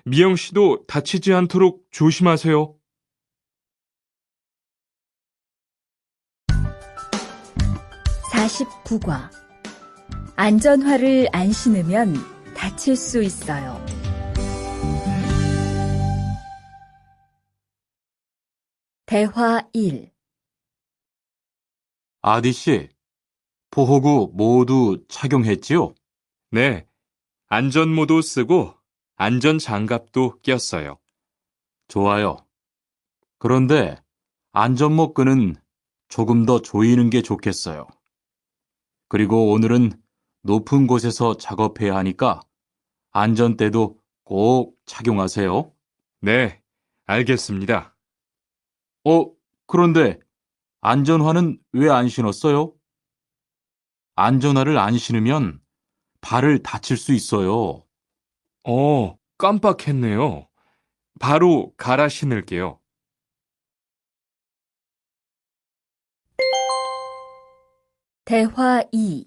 미영 씨도 다치지 않도록 조심하세요. 49과 안전화를 안 신으면 다칠 수 있어요. 대화 1. 아디 씨, 보호구 모두 착용했지요? 네, 안전모도 쓰고 안전장갑도 꼈어요. 좋아요. 그런데 안전모 끈은 조금 더 조이는 게 좋겠어요. 그리고 오늘은 높은 곳에서 작업해야 하니까 안전대도 꼭 착용하세요. 네, 알겠습니다. 그런데 안전화는 왜 안 신었어요? 안전화를 안 신으면 발을 다칠 수 있어요. 깜빡했네요. 바로 갈아 신을게요. 대화 2.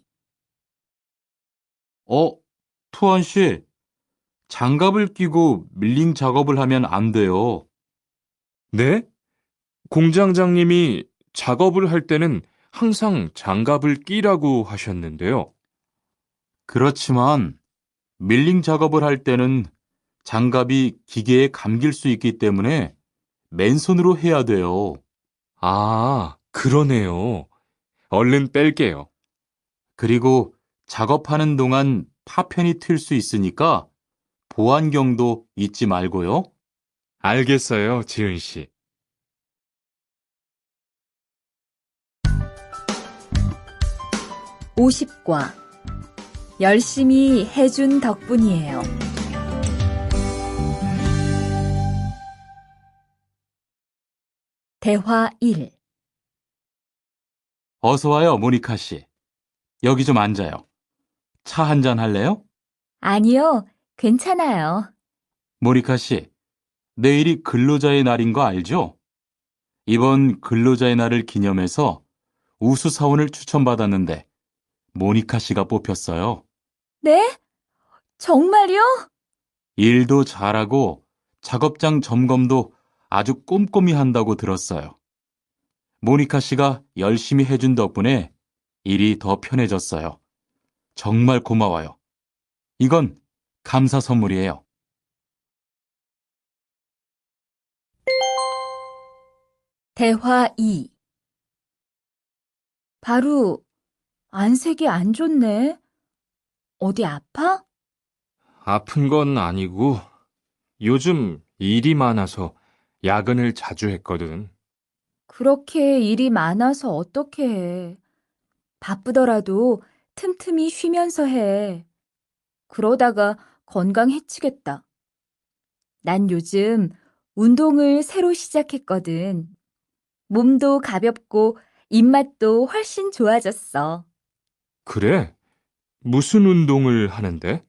투한 씨, 장갑을 끼고 밀링 작업을 하면 안 돼요. 네? 공장장님이 작업을 할 때는 항상 장갑을 끼라고 하셨는데요. 그렇지만 밀링 작업을 할 때는 장갑이 기계에 감길 수 있기 때문에 맨손으로 해야 돼요. 아, 그러네요. 얼른 뺄게요. 그리고 작업하는 동안 파편이 튈 수 있으니까 보안경도 잊지 말고요. 알겠어요, 지은 씨. 50과 열심히 해준 덕분이에요. 대화 1. 어서 와요, 모니카 씨. 여기 좀 앉아요. 차 한 잔 할래요? 아니요, 괜찮아요. 모니카 씨, 내일이 근로자의 날인 거 알죠? 이번 근로자의 날을 기념해서 우수사원을 추천받았는데 모니카 씨가 뽑혔어요. 네? 정말요? 일도 잘하고 작업장 점검도 아주 꼼꼼히 한다고 들었어요. 모니카 씨가 열심히 해준 덕분에 일이 더 편해졌어요. 정말 고마워요. 이건 감사 선물이에요. 대화 2. 바로 안색이 안 좋네. 어디 아파? 아픈 건 아니고 요즘 일이 많아서 야근을 자주 했거든. 그렇게 일이 많아서 어떻게 해. 바쁘더라도 틈틈이 쉬면서 해. 그러다가 건강 해치겠다. 난 요즘 운동을 새로 시작했거든. 몸도 가볍고 입맛도 훨씬 좋아졌어. 그래? 무슨 운동을 하는데?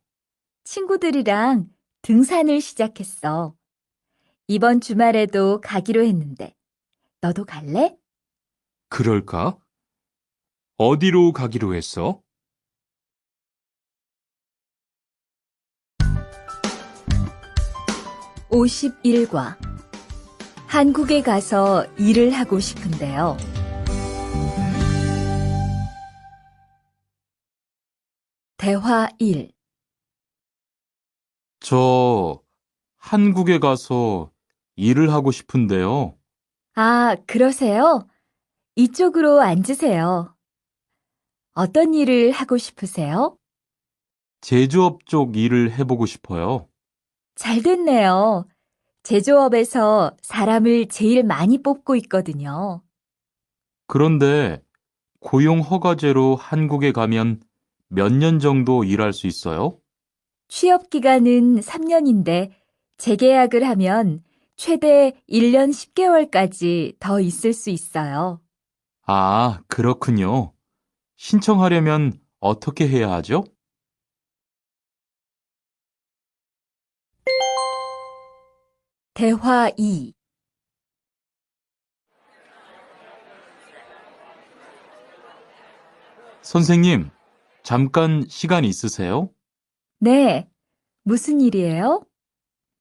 친구들이랑 등산을 시작했어. 이번 주말에도 가기로 했는데, 너도 갈래? 그럴까? 어디로 가기로 했어? (51과) 한국에 가서 일을 하고 싶은데요. 대화 1. 저 한국에 가서 일을 하고 싶은데요. 아, 그러세요? 이쪽으로 앉으세요. 어떤 일을 하고 싶으세요? 제조업 쪽 일을 해보고 싶어요. 잘 됐네요. 제조업에서 사람을 제일 많이 뽑고 있거든요. 그런데 고용 허가제로 한국에 가면 몇 년 정도 일할 수 있어요? 취업 기간은 3년인데 재계약을 하면 최대 1년 10개월까지 더 있을 수 있어요. 아, 그렇군요. 신청하려면 어떻게 해야 하죠? 대화 2. 선생님, 잠깐 시간 있으세요? 네, 무슨 일이에요?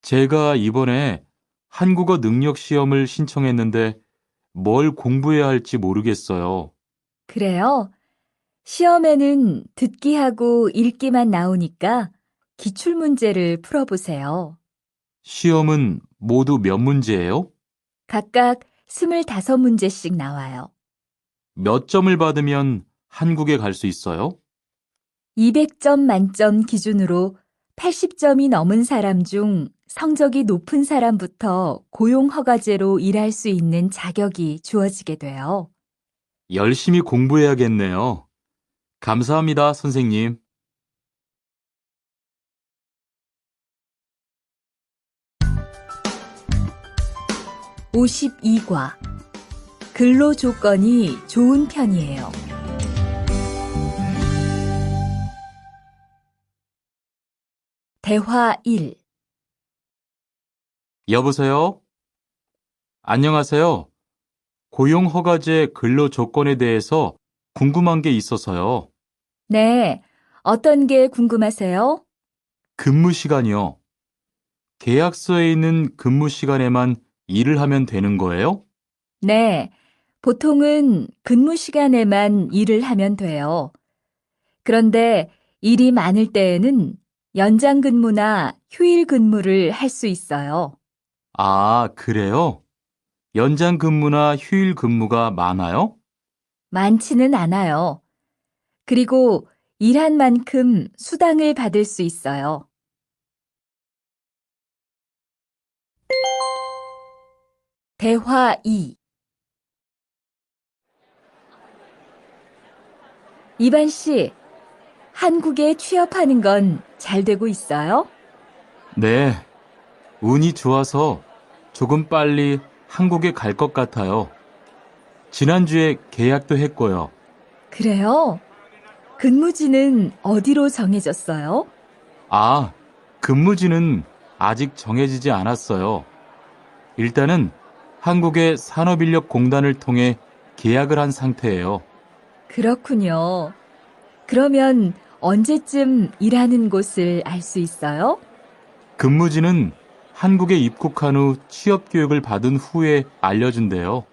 제가 이번에 한국어 능력 시험을 신청했는데 뭘 공부해야 할지 모르겠어요. 그래요? 시험에는 듣기하고 읽기만 나오니까 기출문제를 풀어보세요. 시험은 모두 몇 문제예요? 각각 25문제씩 나와요. 몇 점을 받으면 한국에 갈 수 있어요? 200점 만점 기준으로 80점이 넘은 사람 중 성적이 높은 사람부터 고용허가제로 일할 수 있는 자격이 주어지게 돼요. 열심히 공부해야겠네요. 감사합니다, 선생님. (52과) 근로 조건이 좋은 편이에요. 대화 1. 여보세요? 안녕하세요. 고용허가제 근로 조건에 대해서 궁금한 게 있어서요. 네, 어떤 게 궁금하세요? 근무 시간이요. 계약서에 있는 근무 시간에만 일을 하면 되는 거예요? 네, 보통은 근무 시간에만 일을 하면 돼요. 그런데 일이 많을 때에는 연장 근무나 휴일 근무를 할 수 있어요. 아, 그래요? 연장 근무나 휴일 근무가 많아요? 많지는 않아요. 그리고 일한 만큼 수당을 받을 수 있어요. 대화 2. 이반 씨, 한국에 취업하는 건 잘 되고 있어요? 네, 운이 좋아서 조금 빨리 한국에 갈 것 같아요. 지난주에 계약도 했고요. 그래요? 근무지는 어디로 정해졌어요? 아, 근무지는 아직 정해지지 않았어요. 일단은 한국의 산업인력공단을 통해 계약을 한 상태예요. 그렇군요. 그러면 언제쯤 일하는 곳을 알 수 있어요? 근무지는 한국에 입국한 후 취업 교육을 받은 후에 알려준대요.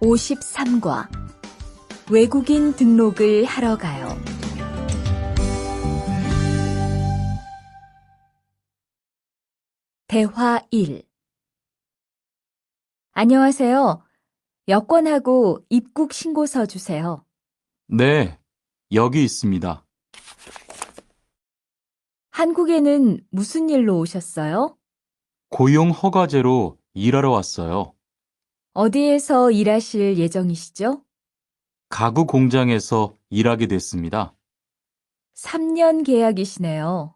53과 외국인 등록을 하러 가요. 대화 1. 안녕하세요. 여권하고 입국 신고서 주세요. 네, 여기 있습니다. 한국에는 무슨 일로 오셨어요? 고용 허가제로 일하러 왔어요. 어디에서 일하실 예정이시죠? 가구 공장에서 일하게 됐습니다. 3년 계약이시네요.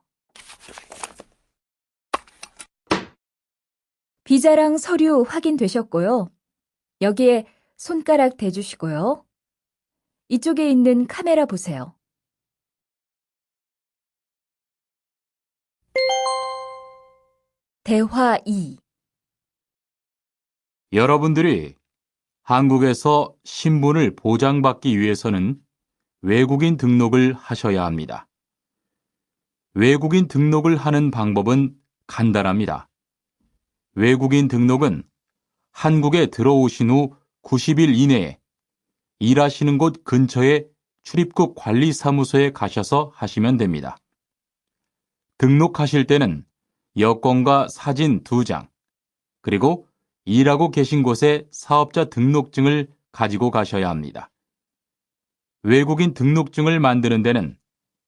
비자랑 서류 확인되셨고요. 여기에 손가락 대주시고요. 이쪽에 있는 카메라 보세요. 대화 2. 여러분들이 한국에서 신분을 보장받기 위해서는 외국인 등록을 하셔야 합니다. 외국인 등록을 하는 방법은 간단합니다. 외국인 등록은 한국에 들어오신 후 90일 이내에 일하시는 곳 근처의 출입국 관리사무소에 가셔서 하시면 됩니다. 등록하실 때는 여권과 사진 2장, 그리고 일하고 계신 곳의 사업자 등록증을 가지고 가셔야 합니다. 외국인 등록증을 만드는 데는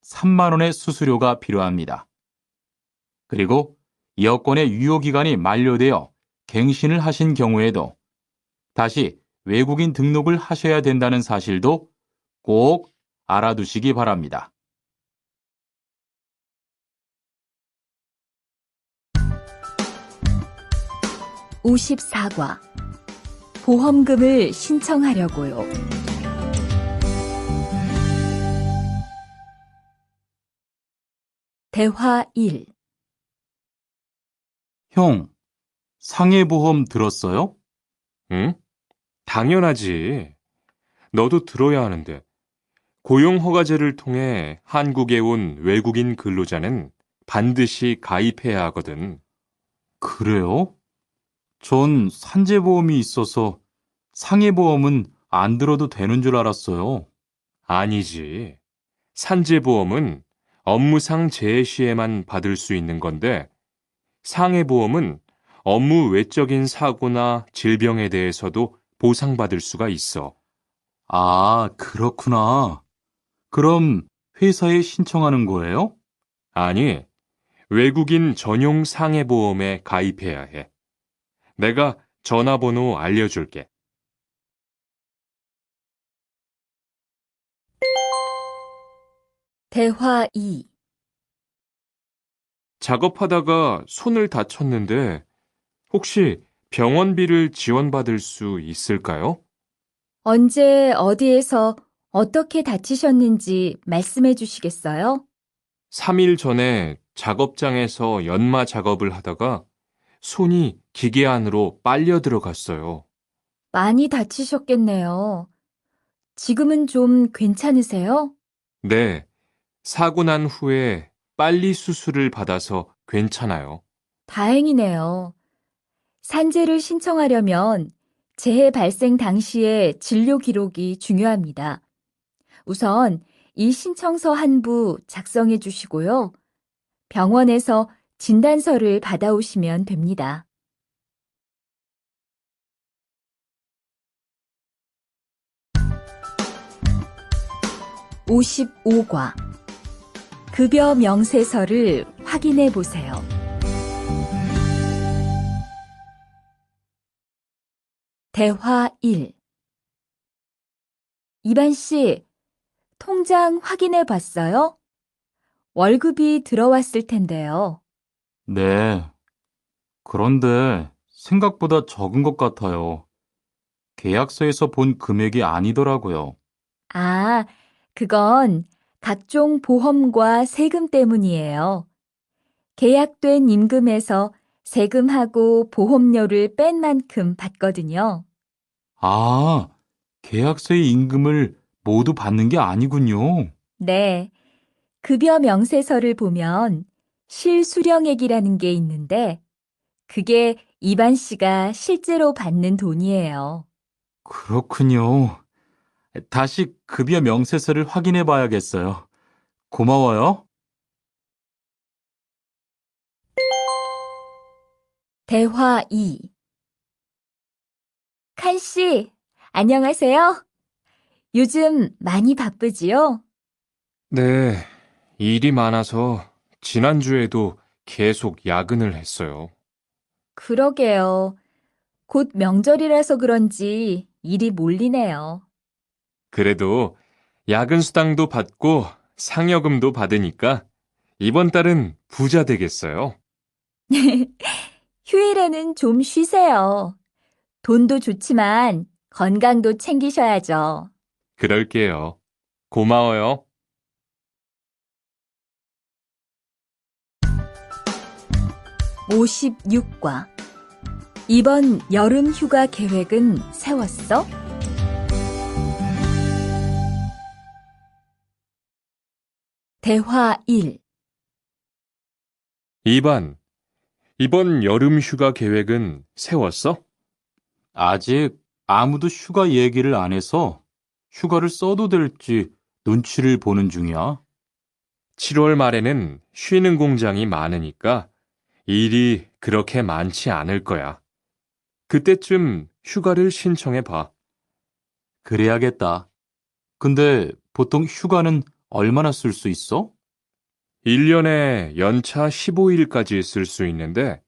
3만 원의 수수료가 필요합니다. 그리고 여권의 유효기간이 만료되어 갱신을 하신 경우에도 다시 외국인 등록을 하셔야 된다는 사실도 꼭 알아두시기 바랍니다. 54과 보험금을 신청하려고요. 대화 1. 형, 상해보험 들었어요? 응? 당연하지. 너도 들어야 하는데. 고용허가제를 통해 한국에 온 외국인 근로자는 반드시 가입해야 하거든. 그래요? 전 산재보험이 있어서 상해보험은 안 들어도 되는 줄 알았어요. 아니지. 산재보험은 업무상 재해 시에만 받을 수 있는 건데, 상해보험은 업무 외적인 사고나 질병에 대해서도 보상받을 수가 있어. 아, 그렇구나. 그럼 회사에 신청하는 거예요? 아니, 외국인 전용 상해보험에 가입해야 해. 내가 전화번호 알려줄게. 대화 2. 작업하다가 손을 다쳤는데 혹시 병원비를 지원받을 수 있을까요? 언제 어디에서 어떻게 다치셨는지 말씀해 주시겠어요? 3일 전에 작업장에서 연마 작업을 하다가 손이 기계 안으로 빨려 들어갔어요. 많이 다치셨겠네요. 지금은 좀 괜찮으세요? 네, 사고 난 후에 빨리 수술을 받아서 괜찮아요. 다행이네요. 산재를 신청하려면 재해 발생 당시의 진료 기록이 중요합니다. 우선 이 신청서 한 부 작성해 주시고요. 병원에서 진단서를 받아오시면 됩니다. 55과 급여 명세서를 확인해 보세요. 대화 1. 이반 씨, 통장 확인해 봤어요? 월급이 들어왔을 텐데요. 네. 그런데 생각보다 적은 것 같아요. 계약서에서 본 금액이 아니더라고요. 아, 그건 각종 보험과 세금 때문이에요. 계약된 임금에서 세금하고 보험료를 뺀 만큼 받거든요. 아, 계약서의 임금을 모두 받는 게 아니군요. 네, 급여 명세서를 보면 실수령액이라는 게 있는데 그게 이반 씨가 실제로 받는 돈이에요. 그렇군요. 다시 급여 명세서를 확인해 봐야겠어요. 고마워요. 대화 2. 칸 씨, 안녕하세요. 요즘 많이 바쁘지요? 네, 일이 많아서 지난주에도 계속 야근을 했어요. 그러게요. 곧 명절이라서 그런지 일이 몰리네요. 그래도 야근 수당도 받고 상여금도 받으니까 이번 달은 부자 되겠어요. 휴일에는 좀 쉬세요. 돈도 좋지만 건강도 챙기셔야죠. 그럴게요. 고마워요. 56과. 이번 여름 휴가 계획은 세웠어? 대화 1. 이번 여름 휴가 계획은 세웠어? 아직 아무도 휴가 얘기를 안 해서 휴가를 써도 될지 눈치를 보는 중이야. 7월 말에는 쉬는 공장이 많으니까 일이 그렇게 많지 않을 거야. 그때쯤 휴가를 신청해 봐. 그래야겠다. 근데 보통 휴가는 얼마나 쓸 수 있어? 1년에 연차 15일까지 쓸 수 있는데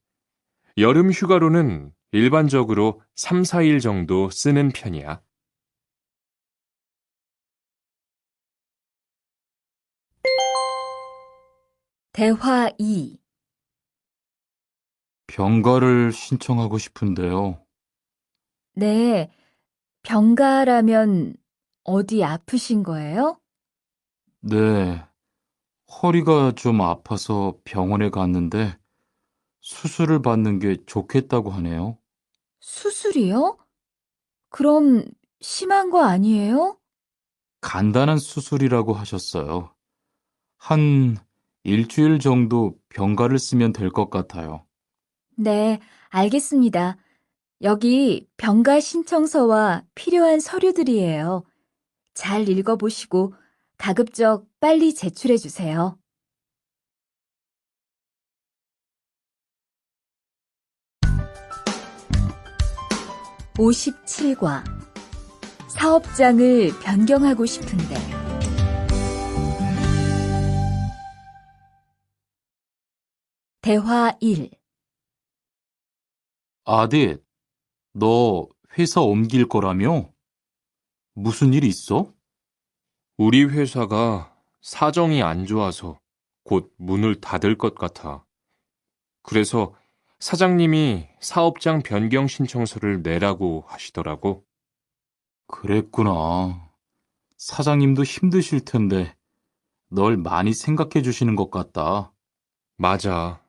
여름 휴가로는 일반적으로 3, 4일 정도 쓰는 편이야. 대화 2. 병가를 신청하고 싶은데요. 네, 병가라면 어디 아프신 거예요? 네, 허리가 좀 아파서 병원에 갔는데 수술을 받는 게 좋겠다고 하네요. 수술이요? 그럼 심한 거 아니에요? 간단한 수술이라고 하셨어요. 한 일주일 정도 병가를 쓰면 될 것 같아요. 네, 알겠습니다. 여기 병가 신청서와 필요한 서류들이에요. 잘 읽어보시고 가급적 빨리 제출해 주세요. 57과. 사업장을 변경하고 싶은데. 대화 1. 아딧, 너 회사 옮길 거라며? 무슨 일 있어? 우리 회사가 사정이 안 좋아서 곧 문을 닫을 것 같아. 그래서 사장님이 사업장 변경 신청서를 내라고 하시더라고. 그랬구나. 사장님도 힘드실 텐데 널 많이 생각해 주시는 것 같다. 맞아.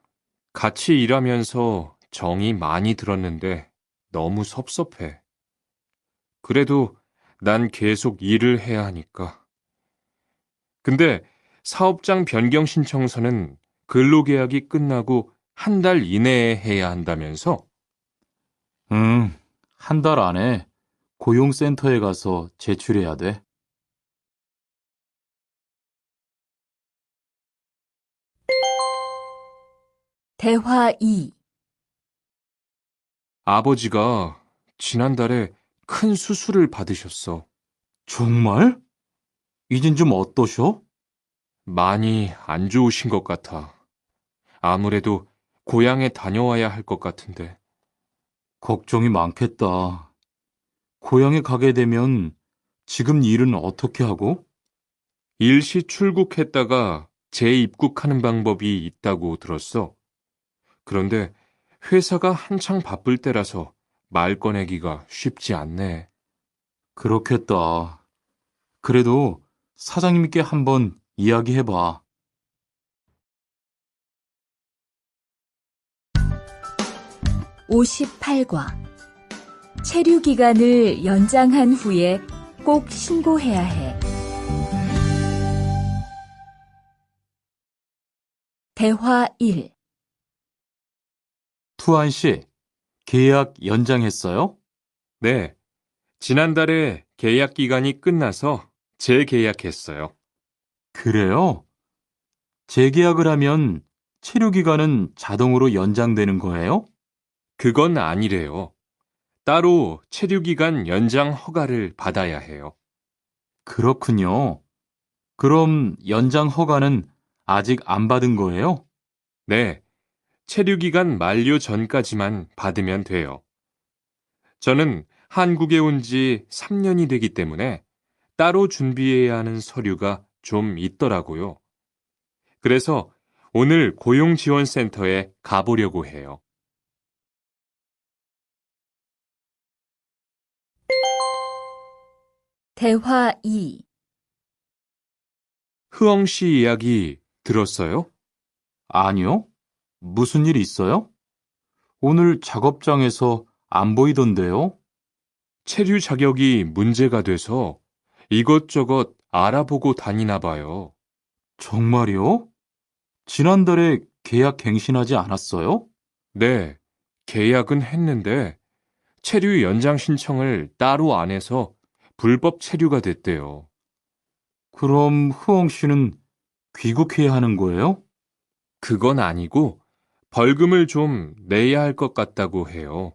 같이 일하면서 정이 많이 들었는데 너무 섭섭해. 그래도 난 계속 일을 해야 하니까. 근데 사업장 변경 신청서는 근로계약이 끝나고 한 달 이내에 해야 한다면서? 응, 한 달 안에 고용센터에 가서 제출해야 돼. 대화 2. 아버지가 지난달에 큰 수술을 받으셨어. 정말? 이젠 좀 어떠셔? 많이 안 좋으신 것 같아. 아무래도 고향에 다녀와야 할 것 같은데. 걱정이 많겠다. 고향에 가게 되면 지금 일은 어떻게 하고? 일시 출국했다가 재입국하는 방법이 있다고 들었어. 그런데 회사가 한창 바쁠 때라서 말 꺼내기가 쉽지 않네. 그렇겠다. 그래도 사장님께 한번 이야기해봐. 58과. 체류 기간을 연장한 후에 꼭 신고해야 해. 대화 1. 투안 씨, 계약 연장했어요? 네, 지난달에 계약 기간이 끝나서 재계약했어요. 그래요? 재계약을 하면 체류 기간은 자동으로 연장되는 거예요? 그건 아니래요. 따로 체류 기간 연장 허가를 받아야 해요. 그렇군요. 그럼 연장 허가는 아직 안 받은 거예요? 네, 체류 기간 만료 전까지만 받으면 돼요. 저는 한국에 온 지 3년이 되기 때문에 따로 준비해야 하는 서류가 좀 있더라고요. 그래서 오늘 고용지원센터에 가보려고 해요. 대화 2. 흐엉 씨 이야기 들었어요? 아니요. 무슨 일 있어요? 오늘 작업장에서 안 보이던데요? 체류 자격이 문제가 돼서 이것저것 알아보고 다니나 봐요. 정말요? 지난달에 계약 갱신하지 않았어요? 네, 계약은 했는데 체류 연장 신청을 따로 안 해서 불법 체류가 됐대요. 그럼 흐엉 씨는 귀국해야 하는 거예요? 그건 아니고 벌금을 좀 내야 할 것 같다고 해요.